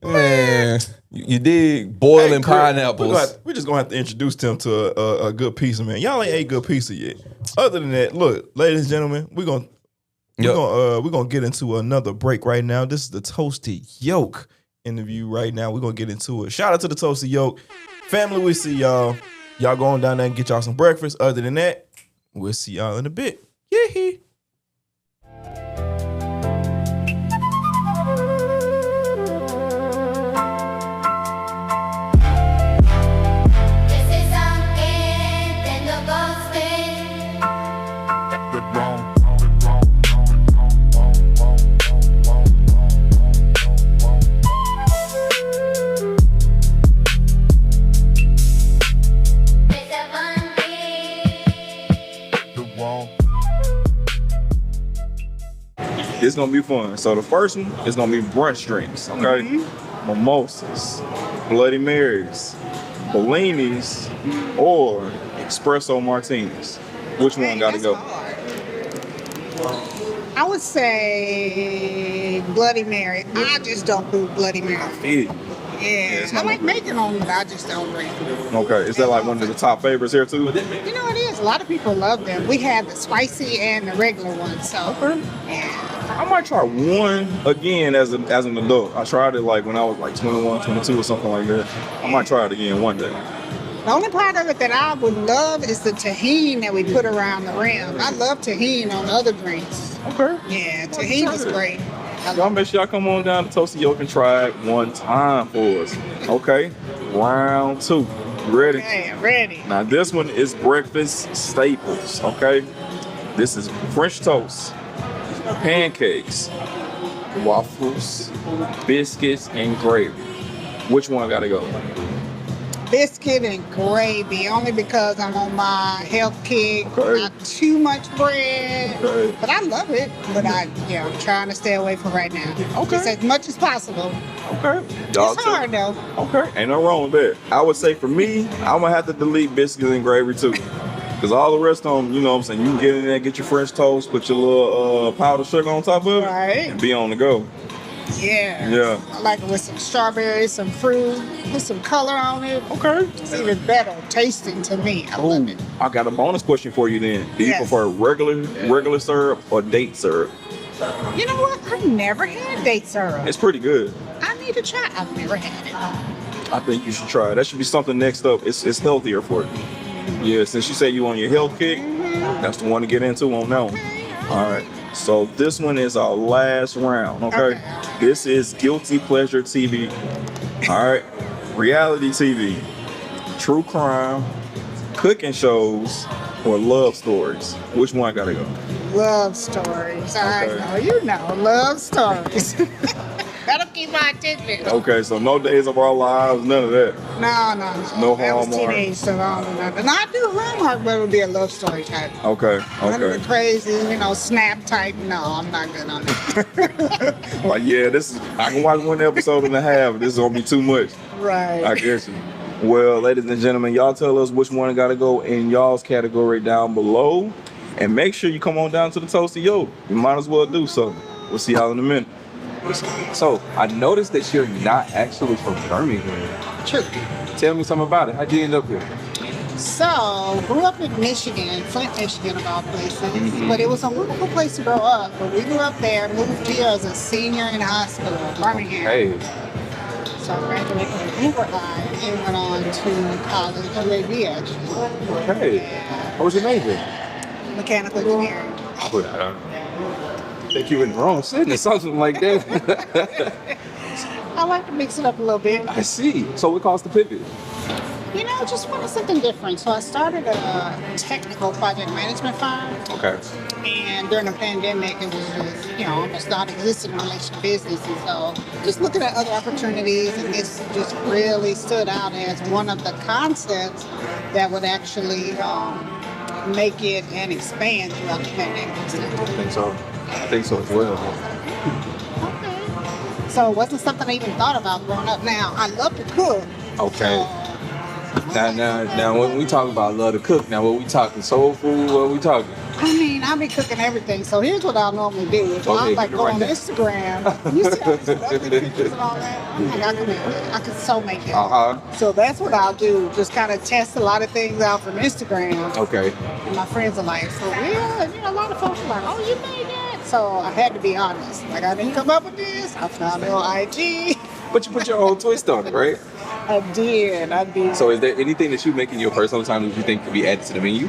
Man, you dig boiling pineapples. We're just gonna have to introduce them to a good pizza, man. Y'all ain't ate good pizza yet. Other than that, look, ladies and gentlemen, we're gonna get into another break right now. This is the Toasted Yolk interview right now. We're gonna get into it. Shout out to the Toasted Yolk family. We see y'all. Y'all going down there and get y'all some breakfast. Other than that, we'll see y'all in a bit. Yeah. It's gonna be fun. So the first one is gonna be brunch drinks, okay? Mimosas, Bloody Marys, Bellinis, or espresso martinis. Which one gotta go? I would say Bloody Mary. I just don't do Bloody Mary. Yeah, I like making them, but I just don't drink them. Okay, is that like one of the top favorites here too? You know it is. A lot of people love them. We have the spicy and the regular one, so yeah. I might try one again as an adult. I tried it like when I was like 21, 22 or something like that. I might try it again one day. The only part of it that I would love is the tahini that we put around the rim. I love tahini on other drinks. Okay. Yeah, tahini is great. Y'all make sure y'all come on down to Toasted Yolk and try it one time for us. Okay, round two. Ready? Okay, ready. Now this one is breakfast staples, okay? This is French toast, pancakes, waffles, biscuits, and gravy. Which one gotta go? Biscuit and gravy, only because I'm on my health kick. Okay. Not too much bread, Okay. but I love it. But I'm trying to stay away from right now. Okay. Just as much as possible. Okay. Y'all It's hard though. Okay. Ain't no wrong with that. I would say for me, I'm gonna have to delete biscuits and gravy too. Cause all the rest of them, you know what I'm saying, you can get in there, get your French toast, put your little powdered sugar on top of it, Right. and be on the go. Yeah. Yeah. I like it with some strawberries, some fruit, put some color on it. Okay. It's even better tasting to me. I love it. I got a bonus question for you then. Do you Yes. prefer regular syrup or date syrup? You know what? I've never had date syrup. It's pretty good. I need to try. I've never had it. I think you should try it. That should be something next up. It's healthier for you. Yeah, since you say you on your health kick, that's the one to get into on that one. All right. So this one is our last round, okay? This is Guilty Pleasure TV. All right. Reality TV, true crime, cooking shows, or love stories. Which one gotta go? Love stories. Okay. I know. You know. Love stories. That'll keep my attention. Okay, so no Days of Our Lives, none of that. No. No That was Hallmark. teenage stuff. I don't know nothing. I do Hallmark, but it would be a love story type. Okay, None of okay. the crazy, snap type. No, I'm not good on that. Like, yeah, I can watch one episode and a half. This is gonna be too much. Right. I guess. Well, ladies and gentlemen, y'all tell us which one gotta go in y'all's category down below. And make sure you come on down to the Toasted Yolk. You might as well do so. We'll see y'all in a minute. So I noticed that you're not actually from Birmingham. True. Tell me something about it. How'd you end up here? So, grew up in Michigan, Flint, Michigan, of all places. But it was a wonderful place to grow up. But we grew up there, moved here as a senior in high school, Birmingham. Hey, So I graduated from Hoover High and went on to college, UAB actually. okay. What was your major? Mechanical engineering. I think you were in the wrong city or something like that. I like to mix it up a little bit. I see. So what caused the pivot? Just wanted something different. So I started a technical project management firm. Okay. And during the pandemic, it was just, almost non-existent in relation to business. And so just looking at other opportunities, and this just really stood out as one of the concepts that would actually make it and expand throughout the pandemic. I think so as well. Okay. So it wasn't something I even thought about growing up. Now, I love to cook. Okay. Now, when we talk about love to cook, now, what we talking? Soul food? What we talking? I mean, I be cooking everything. So here's what I normally do. If I like go on Instagram, you see all these ugly pictures and all that. I'm like, I could so make it. So that's what I'll do. Just kind of test a lot of things out from Instagram. Okay. And my friends are like, for real? And you know, a lot of folks are like, oh, you made that? So I had to be honest. Like, I didn't come up with this. I found it on IG. But you put your own twist on it, right? I did. So is there anything that you make in your personal time that you think could be added to the menu?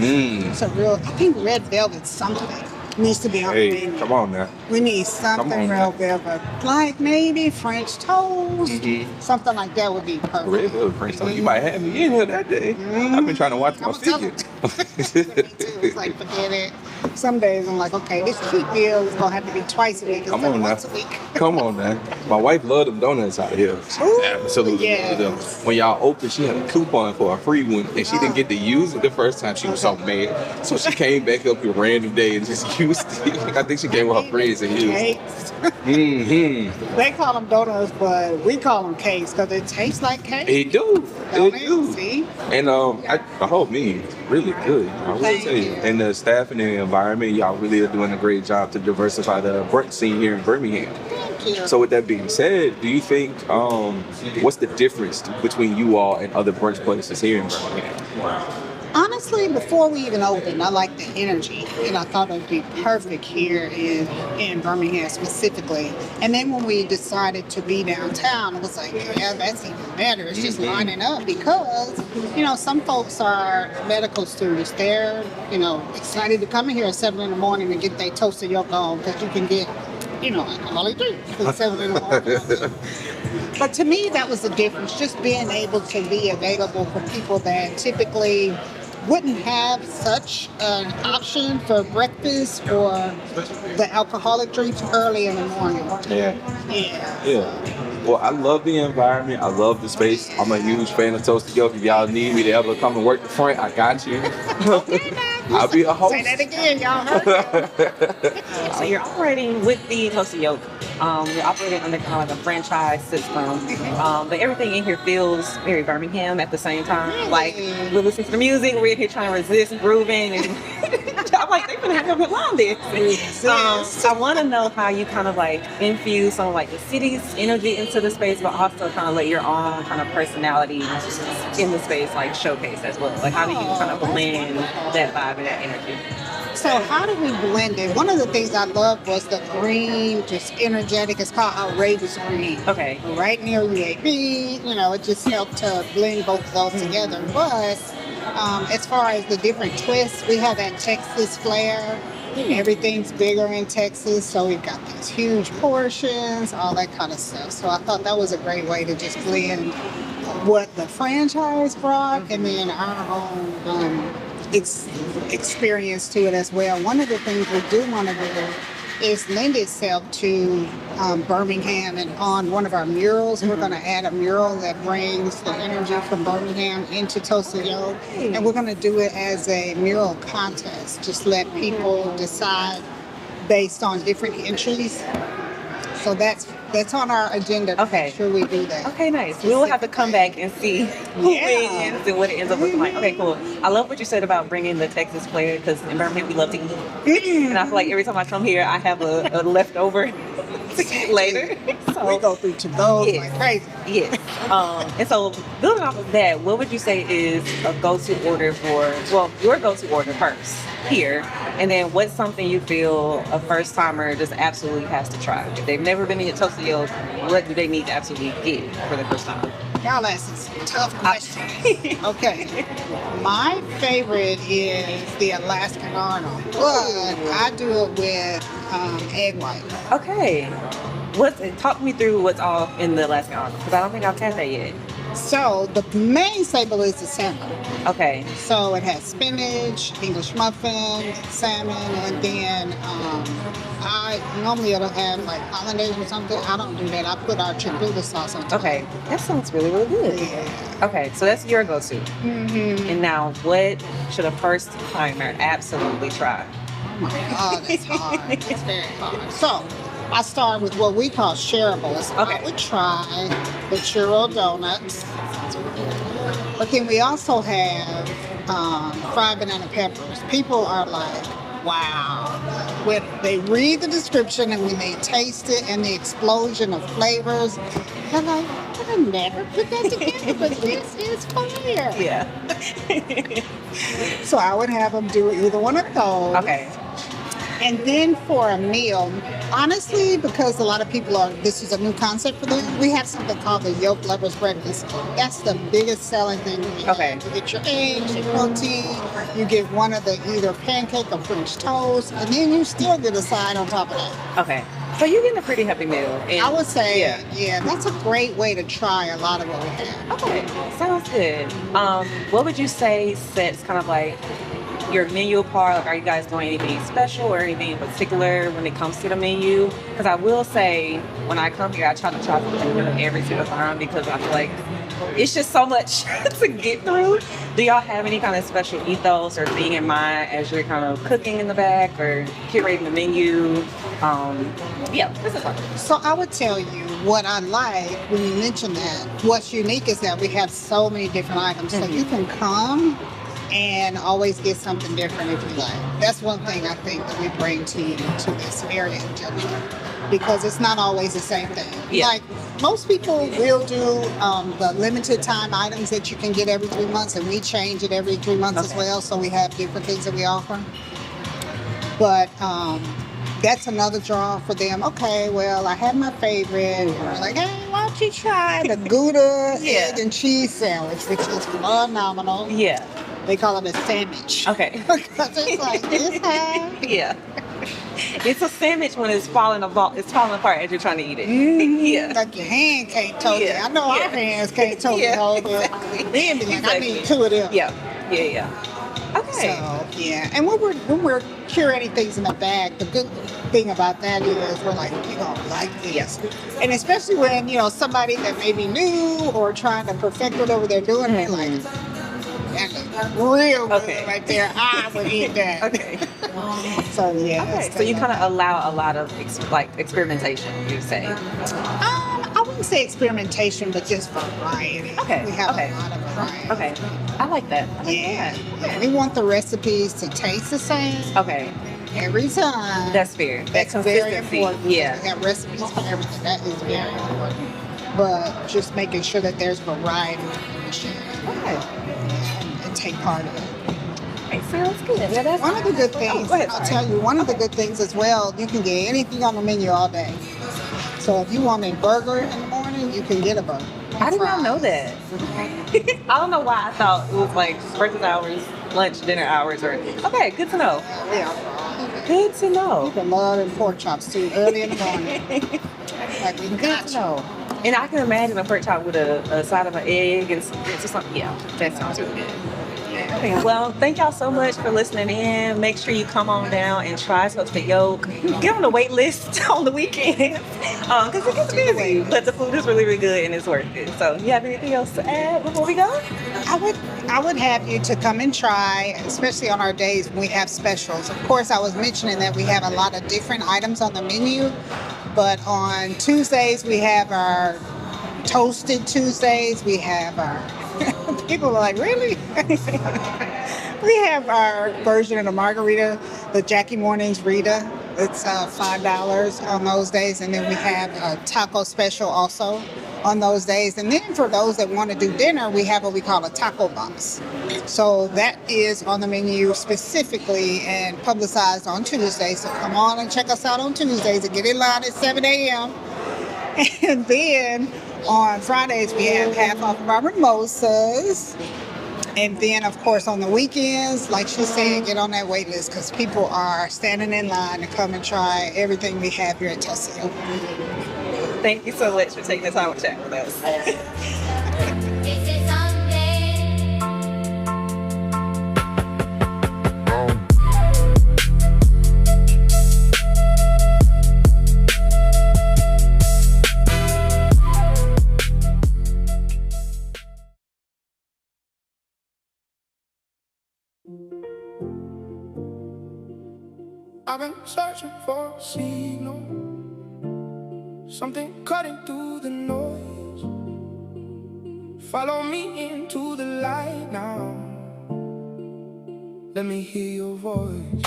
It's a real, I think red velvet something needs to be on the menu. Come on now. We need something real velvet. Like maybe French toast. Something like that would be perfect. Red velvet French toast. You might have me in here that day. I've been trying to watch my figure. It's like, forget it. Some days I'm like, okay, this cheat meal is going to have to be twice a week instead of once a week. Come on now. My wife loved them donuts out here. Ooh, Absolutely loved them. When y'all opened, she had a coupon for a free one, and she didn't get to use it the first time. She was so mad. So she came back up a random day and just used it. I think she came with her friends and used it. They call them donuts, but we call them cakes because it tastes like cake. It do. Don't It do. See? And the whole menu is really good. I will tell you. And the staff and the environment, y'all really are doing a great job to diversify the brunch scene here in Birmingham. Thank you. So with that being said, do you think what's the difference between you all and other brunch places here in Birmingham? Honestly, before we even opened, I liked the energy, and I thought it would be perfect here in Birmingham specifically. And then when we decided to be downtown, it was like, yeah, that's even better. It's just lining up because, you know, some folks are medical students. They're, you know, excited to come in here at 7 in the morning and get their toasted yolk on because you can get, you know, alcoholic drink at 7 in the morning. But to me, that was the difference, just being able to be available for people that typically wouldn't have such an option for breakfast or the alcoholic drinks early in the morning. Yeah. Well, I love the environment. I love the space. I'm a huge fan of Toasted Yolk. If y'all need me to ever come and work the front, I got you. I'll be a host. Say that again, y'all heard. So you're operating with the Toasted Yolk. You're operating under kind of like a franchise system. But everything in here feels very Birmingham at the same time. Like, we're listening to the music, we're here trying to resist grooving. And I'm like, they're going to have to allow this. I want to know how you kind of like infuse some of like the city's energy into the space, but also kind of let your own kind of personality in the space like showcase as well. Like, how do you kind of blend that vibe and that energy? So how do we blend it? One of the things I loved was the green, just energetic. It's called outrageous green. Okay. Right near UAB, you know, it just helped to blend both of those together. But as far as the different twists, we have that Texas flair. Everything's bigger in Texas, so we've got these huge portions, all that kind of stuff. So I thought that was a great way to just blend what the franchise brought and then our own experience to it as well. One of the things we do want to do is lend itself to Birmingham, and on one of our murals, we're going to add a mural that brings the energy from Birmingham into Toasted Yolk, and we're going to do it as a mural contest. Just let people decide based on different entries. So that's on our agenda to make sure we do that. Okay, nice. We will have to come back and see who wins and what it ends up looking like. Okay, cool. I love what you said about bringing the Texas flair because in Birmingham we love to eat. And I feel like every time I come here, I have a leftover to eat later. So, we go through to-goes like crazy. Yes. And so building off of that, what would you say is a go-to order your go-to order first here? And then what's something you feel a first-timer just absolutely has to try? If they've never been in Toasted Yolk, what do they need to absolutely get for the first time? Y'all asking some tough questions. Okay. My favorite is the Alaskan Arnold, but I do it with egg white. Okay. Talk me through what's all in the Alaskan Arnold, because I don't think I've had that yet. So the main staple is the salmon. Okay. So it has spinach, English muffin, salmon, and then I normally it'll have like hollandaise or something. I don't do that. I put our chipotle sauce on top. Okay. That sounds really, really good. Yeah. Okay, so that's your go-to. Mm-hmm. And now, what should a first timer absolutely try? Oh my God, that's hard. That's very hard. So I start with what we call shareables. Okay. I would try the churro donuts. But then we also have fried banana peppers. People are like, wow. When they read the description and when they taste it and the explosion of flavors, they're like, I never put that together, but this is fire. Yeah. So I would have them do either one of those. Okay. And then for a meal, honestly, because a lot of people this is a new concept for them, we have something called the Yolk Lovers Breakfast. That's the biggest selling thing we have. Okay. You get your eggs, your protein, you get one of the either pancake or French toast, and then you still get a side on top of that. Okay. So you're getting a pretty healthy meal. And I would say, yeah, that's a great way to try a lot of what we have. Okay. Sounds good. What would you say sets kind of like your menu apart? Like, are you guys doing anything special or anything in particular when it comes to the menu? Because I will say, when I come here, I try to try something new every single time because I feel like it's just so much to get through. Do y'all have any kind of special ethos or thing in mind as you're kind of cooking in the back or curating the menu? Yeah, this is fun. So I would tell you what I like when you mention that. What's unique is that we have so many different items. So you can come and always get something different if you like. That's one thing I think that we bring to this area in general, because it's not always the same thing. Yeah. Like most people will do the limited time items that you can get every 3 months, and we change it every 3 months as well. So we have different things that we offer. But that's another draw for them. Okay, well, I have my favorite. And we're like, hey, why don't you try the Gouda egg and cheese sandwich, which is phenomenal. Yeah. They call it a sandwich. Okay. Because it's like this high. Yeah. It's a sandwich when it's falling apart as you're trying to eat it. Yeah. Like your hand can't tote it. I know our hands can't tote it all day. Exactly. Then be like, I need 2 of them. Yeah. Okay. So, yeah. And when we're curating things in the bag, the good thing about that is we're like, you don't like this. Yes. And especially when, somebody that may be new or trying to perfect whatever they're doing, they're like, that looks real good right there. I would eat that. Okay. So, yeah. Okay. So you kind of allow a lot of experimentation, you say? I wouldn't say experimentation, but just variety. Okay. We have a lot of variety. Okay. I like that. Yeah. We want the recipes to taste the same. Okay. Every time. That's fair. That's very important. Yeah. We have recipes for everything. That is very important. But just making sure that there's variety to share. Okay. And take part of it. It sounds good. Yeah, that's one of the good things, I'll tell you, one of the good things as well, you can get anything on the menu all day. So if you want a burger in the morning, you can get a burger. I did not know that. I don't know why I thought it was like breakfast hours, lunch, dinner hours, or okay, good to know. Yeah. Good to know. People love them pork chops too, early in the morning. Like we good to know. And I can imagine a pork chop with a side of an egg and some grits or something. Yeah, that sounds really good. Okay, well, thank y'all so much for listening in. Make sure you come on down and try Toasted Yolk. Get on the wait list on the weekends because it gets busy. But the food is really, really good and it's worth it. So, you have anything else to add before we go? I would have you to come and try, especially on our days when we have specials. Of course, I was mentioning that we have a lot of different items on the menu, but on Tuesdays we have our Toasted Tuesdays. We have our people are like, really? We have our version of the margarita, the Jackie Morning's Rita. It's $5 on those days. And then we have a taco special also on those days. And then for those that want to do dinner, we have what we call a taco box. So that is on the menu specifically and publicized on Tuesdays. So come on and check us out on Tuesdays and get in line at 7 a.m. And then on Fridays, we have half off of our mimosas. And then, of course, on the weekends, like she said, get on that wait list because people are standing in line to come and try everything we have here at Toasted Yolk. Thank you so much for taking the time to chat with us. searching for a signal, something cutting through the noise. Follow me into the light now. Let me hear your voice.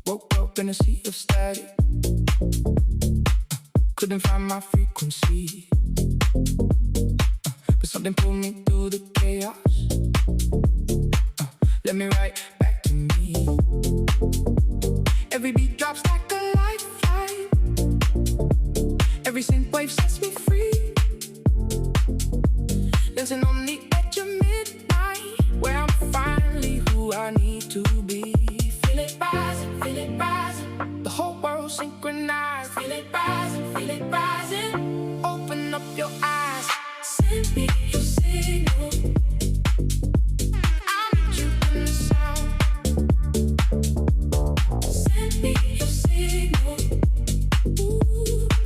Woke up in a sea of static. Couldn't find my frequency. But something pulled me through the chaos. Let me right back to me. Every beat drops like a lifeline. Every synth wave sets me free. Dancing on the edge of midnight, where I'm finally who I need to be. Feel it rising, feel it rising. The whole world synchronized. Feel it rising. Open up your eyes. Send me your signal. I'll meet you in the sound. Send me your signal.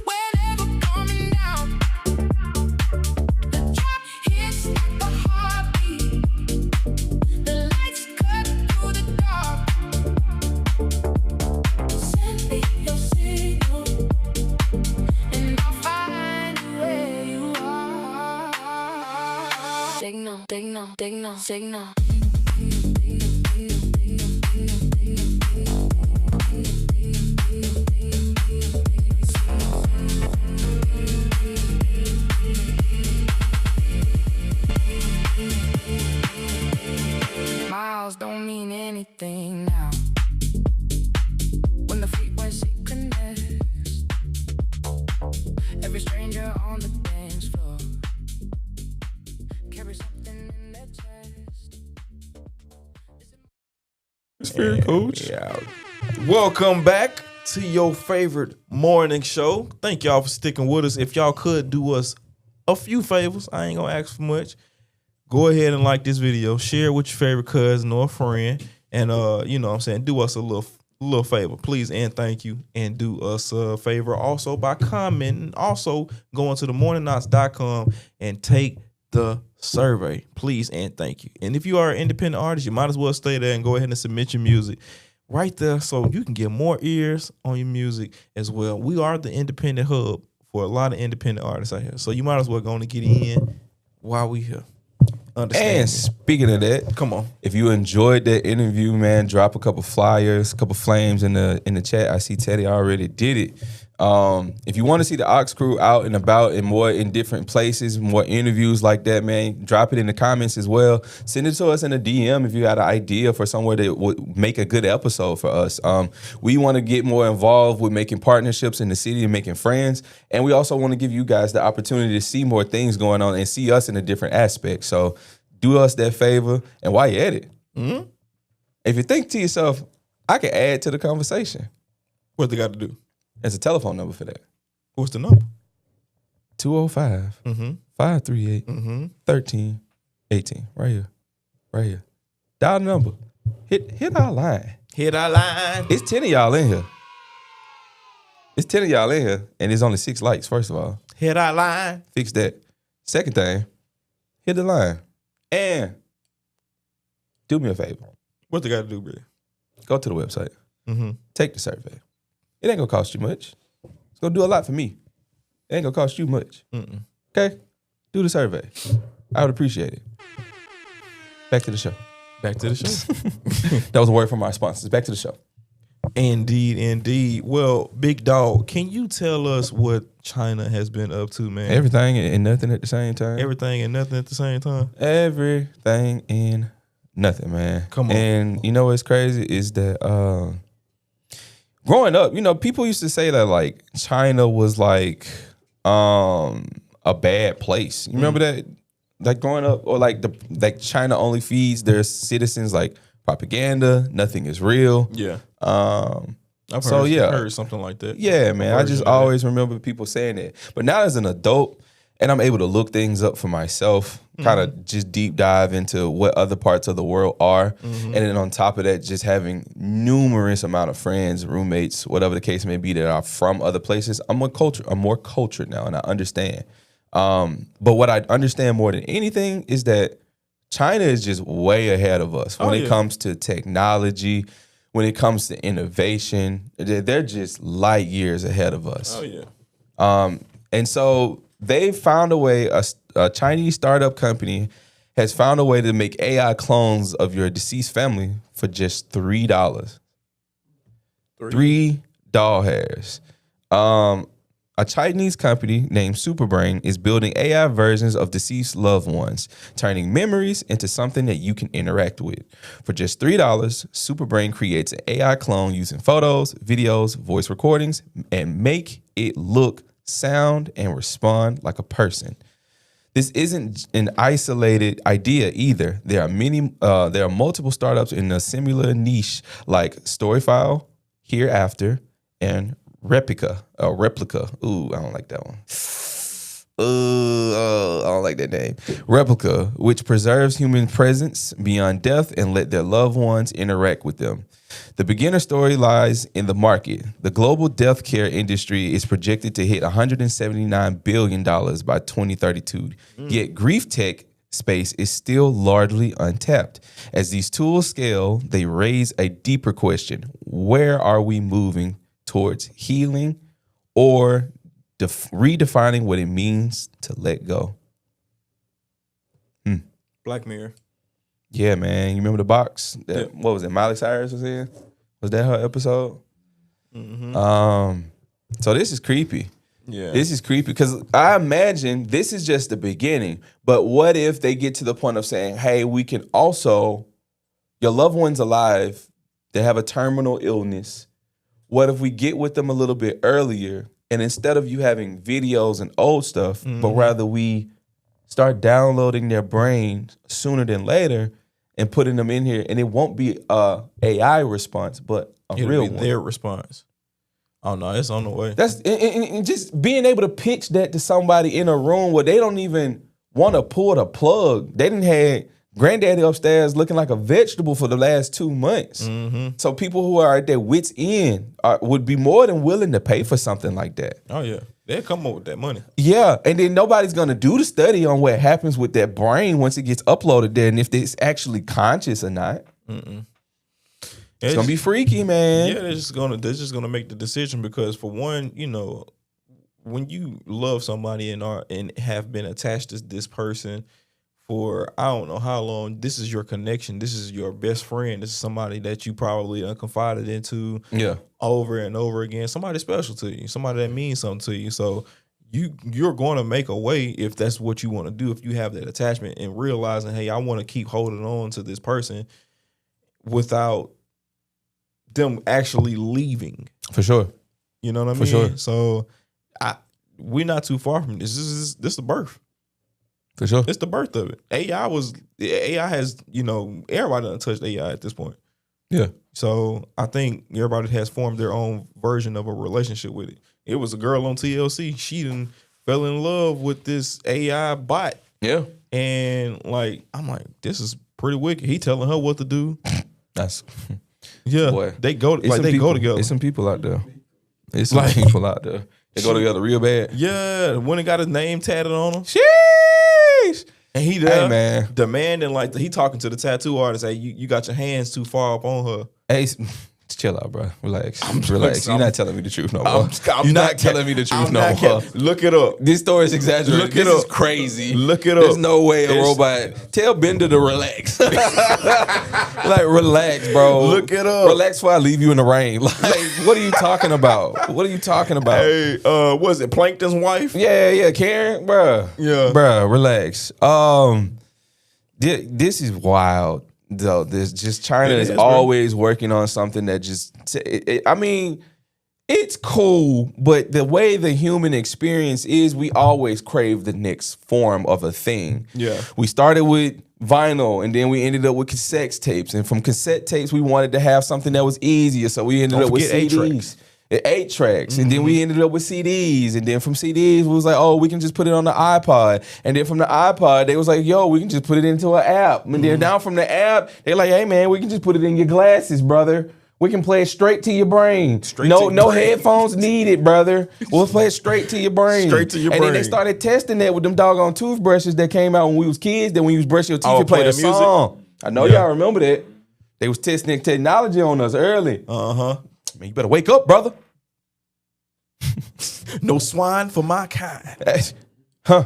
Whenever coming down. The drop hits like a heartbeat. The lights cut through the dark. Send me your signal, and I'll find you where you are. Signal, signal, signal, signal. Miles don't mean anything now. When the frequency connects, every stranger on the dance floor carries something in their chest. Spirit Coach. Yeah. Welcome back to your favorite morning show. Thank y'all for sticking with us. If y'all could do us a few favors, I ain't gonna ask for much. Go ahead and like this video, share it with your favorite cousin or friend, and you know what I'm saying, do us a little favor, please and thank you, and do us a favor also by commenting. Also, going to themorningknocks.com and take the survey, please and thank you. And if you are an independent artist, you might as well stay there and go ahead and submit your music right there so you can get more ears on your music as well. We are the independent hub for a lot of independent artists out here, so you might as well go on and get in while we here. And speaking of that, come on. If you enjoyed that interview, man, drop a couple flyers, a couple flames in the chat. I see Teddy already did it. If you want to see the Aux crew out and about and more in different places, more interviews like that, man, drop it in the comments as well. Send it to us in a DM if you got an idea for somewhere that would make a good episode for us. We want to get more involved with making partnerships in the city and making friends. And we also want to give you guys the opportunity to see more things going on and see us in a different aspect. So do us that favor. And while you're at it, if you think to yourself, I can add to the conversation. What they got to do? There's a telephone number for that. What's the number? 205 538 1318. Right here. Right here. Dial the number. Hit our line. Hit our line. It's 10 of y'all in here. It's 10 of y'all in here, and there's only 6 likes, first of all. Hit our line. Fix that. Second thing, hit the line. And do me a favor. What they got to do, Billy? Go to the website. Take the survey. It ain't gonna cost you much. It's gonna do a lot for me. It ain't gonna cost you much. Okay? Do the survey. I would appreciate it. Back to the show. Back to the show. That was a word from our sponsors. Back to the show. Indeed, indeed. Well, Big Dog, can you tell us what China has been up to, man? Everything and nothing at the same time. Everything and nothing at the same time? Everything and nothing, man. Come on. And you know what's crazy is that growing up, you know, people used to say that like China was like a bad place. You remember that? Like growing up, or like China only feeds their citizens like propaganda. Nothing is real. Yeah. I've heard something like that. Yeah, man. I just always remember people saying that. But now as an adult, and I'm able to look things up for myself, kind of just deep dive into what other parts of the world are. And then on top of that, just having numerous amount of friends, roommates, whatever the case may be, that are from other places. I'm more cultured now, and I understand. But what I understand more than anything is that China is just way ahead of us when it comes to technology, when it comes to innovation. They're just light years ahead of us. Oh, yeah. And so they've found a way, a Chinese startup company has found a way to make AI clones of your deceased family for just $3. 3 doll hairs. A Chinese company named Superbrain is building AI versions of deceased loved ones, turning memories into something that you can interact with. For just $3, Superbrain creates an AI clone using photos, videos, voice recordings, and make it look, sound, and respond like a person. This isn't an isolated idea either. There are multiple startups in a similar niche like Storyfile, Hereafter, and Replica. Ooh, I don't like that one. I don't like that name. Replica, which preserves human presence beyond death and let their loved ones interact with them. The beginner story lies in the market. The global death care industry is projected to hit $179 billion by 2032. Yet grief tech space is still largely untapped. As these tools scale, they raise a deeper question. Where are we moving towards healing or redefining what it means to let go? Black Mirror. Yeah, man. You remember the box? What was it? Miley Cyrus was in? Was that her episode? So this is creepy. Yeah. This is creepy because I imagine this is just the beginning. But what if they get to the point of saying, hey, we can also, your loved one's alive, they have a terminal illness. What if we get with them a little bit earlier, and instead of you having videos and old stuff, but rather we start downloading their brain sooner than later and putting them in here, and it won't be a AI response, but It'll real be one. their response. Oh no, it's on the way. That's and just being able to pitch that to somebody in a room where they don't even want to pull the plug. They didn't have granddaddy upstairs looking like a vegetable for the last 2 months. So people who are at their wits' end would be more than willing to pay for something like that. Oh yeah, they'll come up with that money. Yeah, and then nobody's gonna do the study on what happens with that brain once it gets uploaded there, and if it's actually conscious or not. It's gonna be freaky, man. Yeah, they're just gonna make the decision because for one, you know, when you love somebody and have been attached to this person for I don't know how long, this is your connection. This is your best friend. This is somebody that you probably confided into over and over again. Somebody special to you. Somebody that means something to you. So you're going to make a way if that's what you want to do. If you have that attachment and realizing, hey, I want to keep holding on to this person without them actually leaving. For sure. You know what I mean? For sure. So we're not too far from this. This is the birth. For sure. It's the birth of it. AI has, you know, everybody done touched AI at this point. Yeah. So I think everybody has formed their own version of a relationship with it. It was a girl on TLC. She done fell in love with this AI bot. Yeah. And like, I'm like, this is pretty wicked. He telling her what to do. That's yeah. Boy. They go It's like some they people, go together. There's some people out there. There's some people out there. They go together real bad. Yeah. When he got his name tatted on him. Sheesh. And he Hey, man. demanding, like, he talking to the tattoo artist, hey, you got your hands too far up on her. Hey, chill out, bro. Relax. Relax. You're not telling me the truth no more. I'm You're not telling me the truth no more. Look it up. This story is exaggerated. Look it This is up. crazy. Look it up. There's no way a robot. Tell Bender to relax. Like, relax, bro. Look it up. Relax before I leave you in the rain. Like, what are you talking about? What are you talking about? Hey, was it Plankton's wife? Yeah, Karen, bro. Yeah. Bro, relax. This is wild, though. There's just China is always working on something that just, I mean, it's cool, but the way the human experience is, we always crave the next form of a thing. Yeah. We started with vinyl, and then we ended up with cassette tapes. And from cassette tapes, we wanted to have something that was easier, so we ended up with CDs. 8 tracks, and then we ended up with CDs, and then from CDs we was like, oh, we can just put it on the iPod, and then from the iPod they was like, yo, we can just put it into an app, and then down from the app they're like, hey man, we can just put it in your glasses, brother. We can play it straight to your brain. No headphones needed, brother. We'll play it straight to your brain. Straight to your brain. And then they started testing that with them doggone toothbrushes that came out when we was kids. Then when you was brushing your teeth, you played a song. I know y'all remember that. They was testing that technology on us early. Man, you better wake up, brother. No swine for my kind. Huh?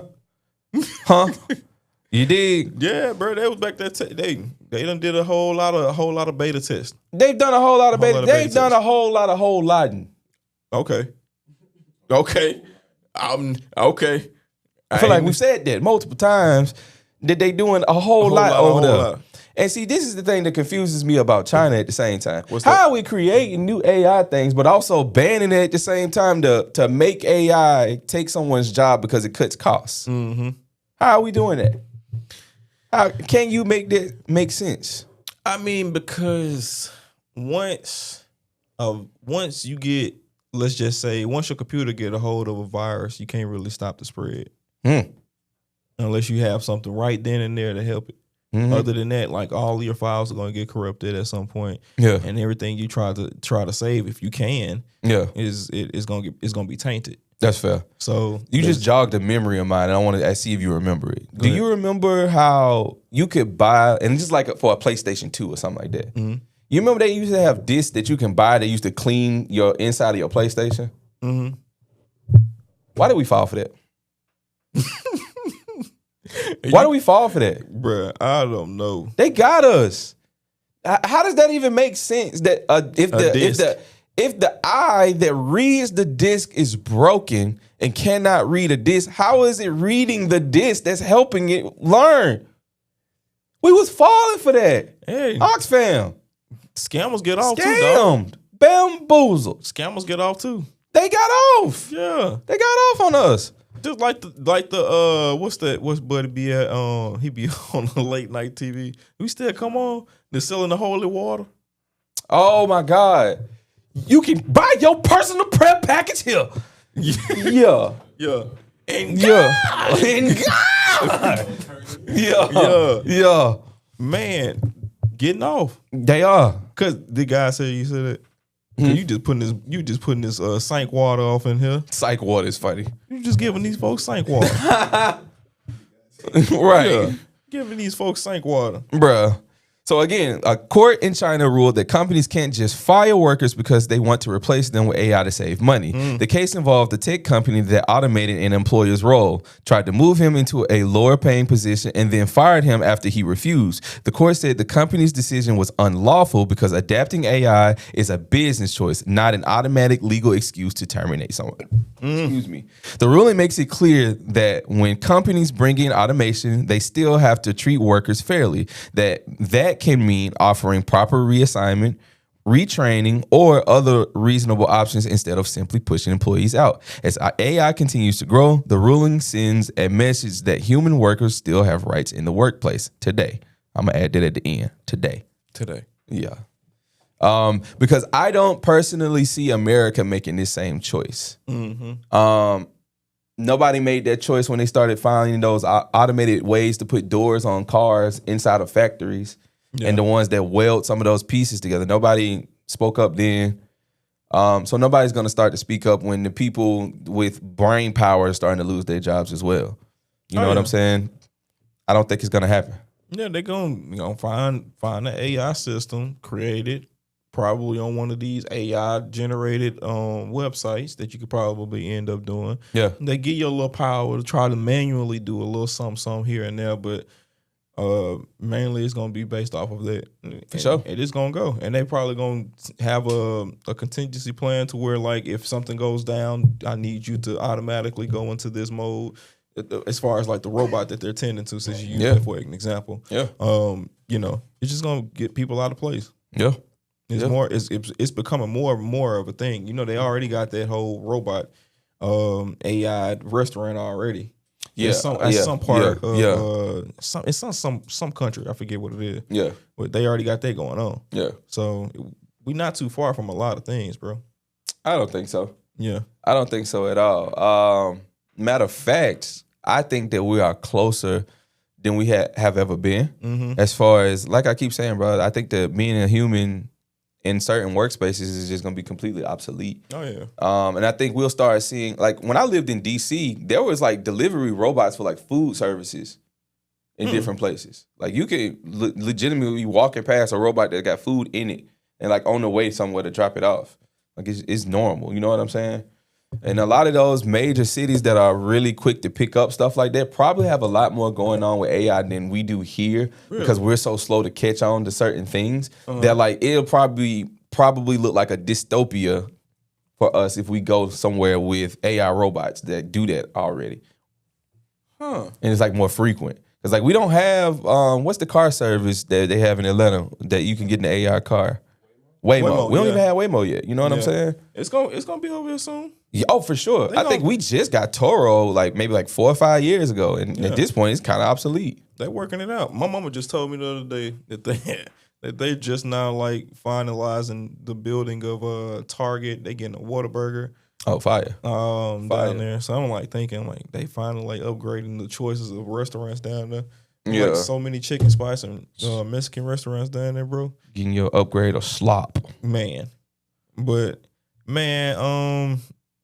You dig? Yeah, bro. They was back there. They done did a whole lot of beta tests. They've done a whole lot of beta. They've done a whole lot of whole lodding. Okay. Okay. I feel like we've said that multiple times that they doing a whole lot over there. And see, this is the thing that confuses me about China at the same time. How are we creating new AI things, but also banning it at the same time to make AI take someone's job because it cuts costs? How are we doing that? How can you make that make sense? I mean, because once you get, let's just say, once your computer get a hold of a virus, you can't really stop the spread. Unless you have something right then and there to help it. Other than that, like all of your files are going to get corrupted at some point. Yeah. And everything you try to save, if you can, is going to be tainted. That's fair. So you just jogged a memory of mine, and I want to see if you remember it. Do you remember how you could buy, and just like for a PlayStation 2 or something like that? You remember they used to have discs that you can buy that used to clean your inside of your PlayStation? Why did we fall for that? Why do we fall for that? Bruh, I don't know. They got us. How does that even make sense? That if the eye that reads the disc is broken and cannot read a disc, how is it reading the disc that's helping it learn? We was falling for that. Hey, Oxfam. Scammers get off too, Scammed. dog. Bamboozled. Scammers get off too. They got off. Yeah. They got off on us. Just what's buddy be at? He be on the late night TV. We still come on. They're selling the holy water. Oh my God. You can buy your personal prayer package here. Yeah. And God. And God. Yeah. Man, getting off. They are. Cause the guy said you said that. You just putting this sink water off in here. Psych water is funny. You just giving these folks sink water. Right. Yeah. Giving these folks sink water. Bruh. So again, a court in China ruled that companies can't just fire workers because they want to replace them with AI to save money. The case involved a tech company that automated an employer's role, tried to move him into a lower paying position, and then fired him after he refused. The court said the company's decision was unlawful because adapting AI is a business choice, not an automatic legal excuse to terminate someone. Excuse me. The ruling makes it clear that when companies bring in automation, they still have to treat workers fairly. That can mean offering proper reassignment, retraining, or other reasonable options instead of simply pushing employees out. As AI continues to grow, the ruling sends a message that human workers still have rights in the workplace today. I'm going to add that at the end. Today. Yeah. Because I don't personally see America making this same choice. Nobody made that choice when they started finding those automated ways to put doors on cars inside of factories. And the ones that weld some of those pieces together. Nobody spoke up then. So nobody's going to start to speak up when the people with brain power are starting to lose their jobs as well. You know what I'm saying? I don't think it's going to happen. Yeah, they're going to find an AI system, create it, probably on one of these AI-generated websites that you could probably end up doing. Yeah. They give you a little power to try to manually do a little something here and there, but mainly it's gonna be based off of that. For sure. It is gonna go. And they probably gonna have a contingency plan to where, like, if something goes down, I need you to automatically go into this mode. As far as like the robot that they're tending to, since you use that for an example. Yeah. You know, it's just gonna get people out of place. Yeah. It's more it's becoming more and more of a thing. You know, they already got that whole robot AI restaurant already. Yeah, some part of some country. I forget what it is. Yeah, but they already got that going on. Yeah, so we not too far from a lot of things, bro. I don't think so. Yeah. I don't think so at all. Matter of fact, I think that we are closer than we have ever been. As far as, like I keep saying, bro, I think that being a human in certain workspaces is just gonna be completely obsolete. Oh yeah. And I think we'll start seeing, like, when I lived in DC, there was like delivery robots for like food services in different places. Like you could legitimately be walking past a robot that got food in it and like on the way somewhere to drop it off. Like it's normal. You know what I'm saying? And a lot of those major cities that are really quick to pick up stuff like that probably have a lot more going on with AI than we do here because we're so slow to catch on to certain things that like it'll probably look like a dystopia for us if we go somewhere with AI robots that do that already. And it's like more frequent. Because like we don't have, what's the car service that they have in Atlanta that you can get in the AI car? Waymo. We don't even have Waymo yet. You know what I'm saying? It's gonna be over here soon. Yeah, oh, for sure. I think we just got Toro like maybe like 4 or 5 years ago. And at this point, it's kind of obsolete. They're working it out. My mama just told me the other day that they just now like finalizing the building of Target. They getting a Whataburger. Oh, fire. Down there. So I'm like thinking like they finally like upgrading the choices of restaurants down there. Yeah. Like so many chicken spice and Mexican restaurants down there, bro. Getting your upgrade of slop. Man. But man,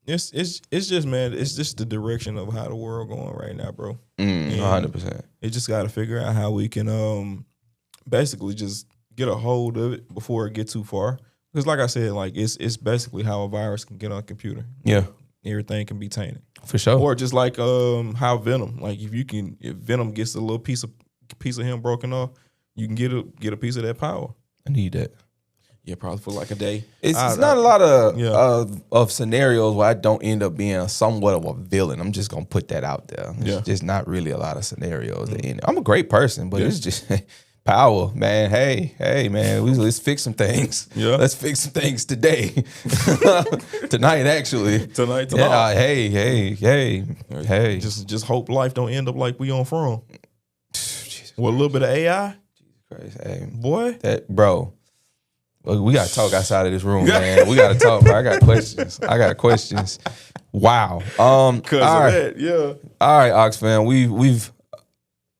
it's just, man, it's just the direction of how the world going right now, bro. 100%. It just got to figure out how we can basically just get a hold of it before it gets too far. Because like I said, like it's basically how a virus can get on a computer. Yeah. Everything can be tainted. For sure. Or just like how Venom, like if Venom gets a little piece of him broken off, you can get a piece of that power. I need that. Yeah, probably for like a day. It's not a lot of scenarios where I don't end up being somewhat of a villain. I'm just gonna put that out there. It's just not really a lot of scenarios that end. I'm a great person, but it's just power, man. Hey, man. Let's fix some things. Yeah, let's fix some things today, tonight actually. Tonight. Yeah, hey. Just hope life don't end up like we on From. With a little bit of AI. Jesus Christ, hey, boy, bro. We gotta talk outside of this room, man. We gotta talk, bro. I got questions. Wow. All right. That, yeah. All right, Ox fam. We've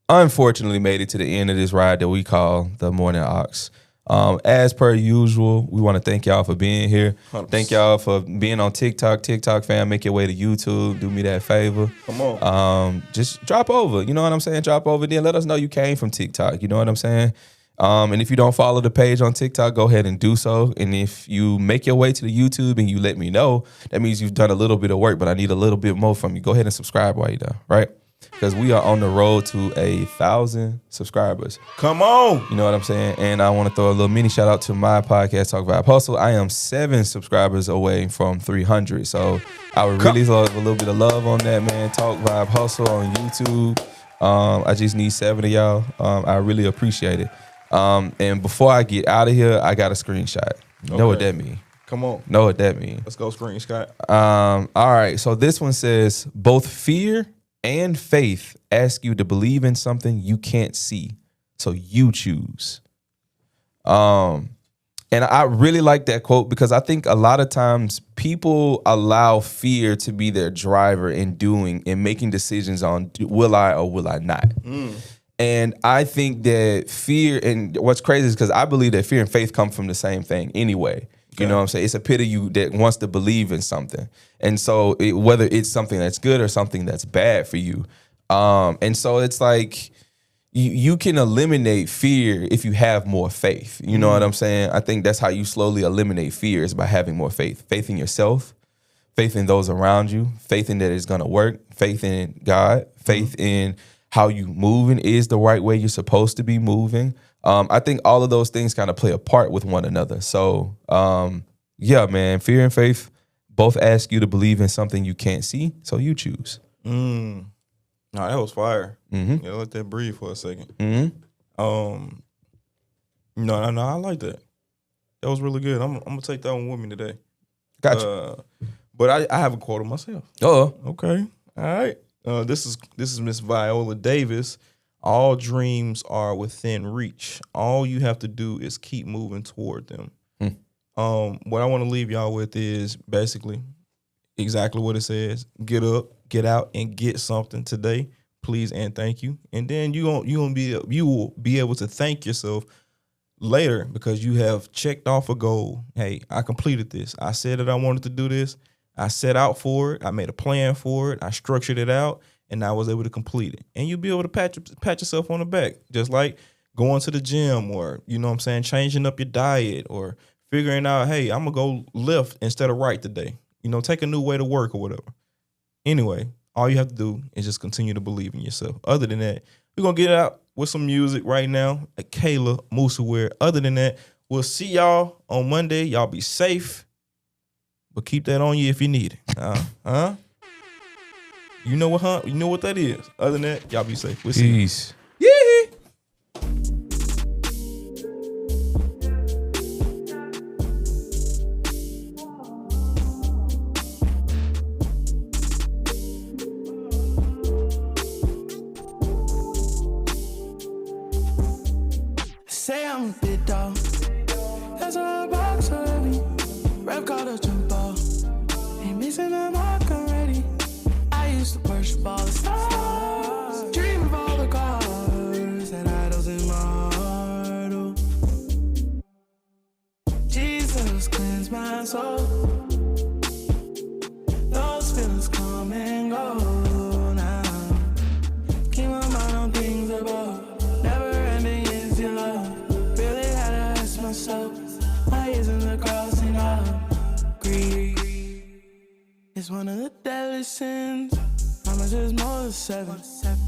unfortunately made it to the end of this ride that we call the Morning Ox. As per usual, we want to thank y'all for being here. 100%. Thank y'all for being on TikTok. TikTok fam, make your way to YouTube. Do me that favor. Come on. Just drop over. You know what I'm saying? Drop over. Then let us know you came from TikTok. You know what I'm saying? And if you don't follow the page on TikTok, go ahead and do so. And if you make your way to the YouTube and you let me know, that means you've done a little bit of work, but I need a little bit more from you. Go ahead and subscribe while you're there, right? Because we are on the road to 1,000 subscribers. Come on. You know what I'm saying? And I want to throw a little mini shout out to my podcast, Talk Vibe Hustle. I am 7 subscribers away from 300. So I would really love a little bit of love on that, man. Talk Vibe Hustle on YouTube. I just need 7 of y'all. I really appreciate it. And before I get out of here, I got a screenshot. You know what that means? Come on. Know what that means? Let's go screenshot. All right. So this one says, both fear and faith ask you to believe in something you can't see. So you choose. And I really like that quote because I think a lot of times people allow fear to be their driver in doing and making decisions on will I or will I not. And I think that fear, and what's crazy is because I believe that fear and faith come from the same thing anyway. You know what I'm saying? It's a pit of you that wants to believe in something. And so whether it's something that's good or something that's bad for you. And so it's like you can eliminate fear if you have more faith. You know what I'm saying? I think that's how you slowly eliminate fear is by having more faith. Faith in yourself, faith in those around you, faith in that it's going to work, faith in God, faith in how you moving is the right way you're supposed to be moving. I think all of those things kind of play a part with one another. So, yeah, man, fear and faith both ask you to believe in something you can't see, so you choose. No, that was fire. Yeah, let that breathe for a second. No, I like that. That was really good. I'm gonna take that one with me today. Gotcha. But I have a quote of myself. Oh, okay. All right. This is Miss Viola Davis. All dreams are within reach. All you have to do is keep moving toward them. What I want to leave y'all with is basically exactly what it says. Get up, get out, and get something today, please and thank you. And then you will be able to thank yourself later because you have checked off a goal. Hey, I completed this. I said that I wanted to do this. I set out for it. I made a plan for it. I structured it out, and I was able to complete it. And you'll be able to pat yourself on the back, just like going to the gym or, you know what I'm saying, changing up your diet or figuring out, hey, I'm going to go left instead of right today. You know, take a new way to work or whatever. Anyway, all you have to do is just continue to believe in yourself. Other than that, we're going to get out with some music right now. Kayla, Moosaware. Other than that, we'll see y'all on Monday. Y'all be safe, but keep that on you if you need it. You know what, You know what that is. Other than that, y'all be safe. We'll see. Peace. Yeah. Say I'm a bit dog. That's a box already. Rap called a jump ball. Ain't missing a mark already. I used to worship all the stars. Dream of all the cars and idols in my heart. Oh. Jesus cleanse my soul. Those feelings come and go now. Keep my mind on things above. Never ending is your love. Really had to ask myself, why isn't the crossing of greed? It's one of the deadly sins. Promise is more than 7.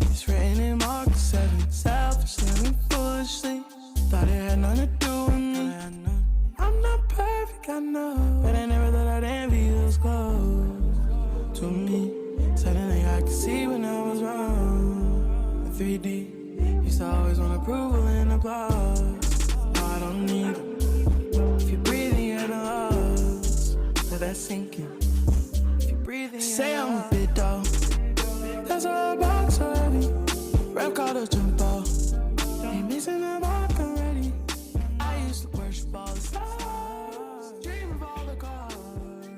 It's written in Mark 7. Selfishly and foolishly. Thought it had nothing to do with me. I'm not perfect, I know. But I never thought I'd envy those close to me. Suddenly I could see when I was wrong. The 3D. Used to always want approval and applause. No, I don't need it. If you're breathing, you're the lost. Let that sink in. Say I'm a bit dog. That's a box already. Rap called a jump ball. Ain't missing a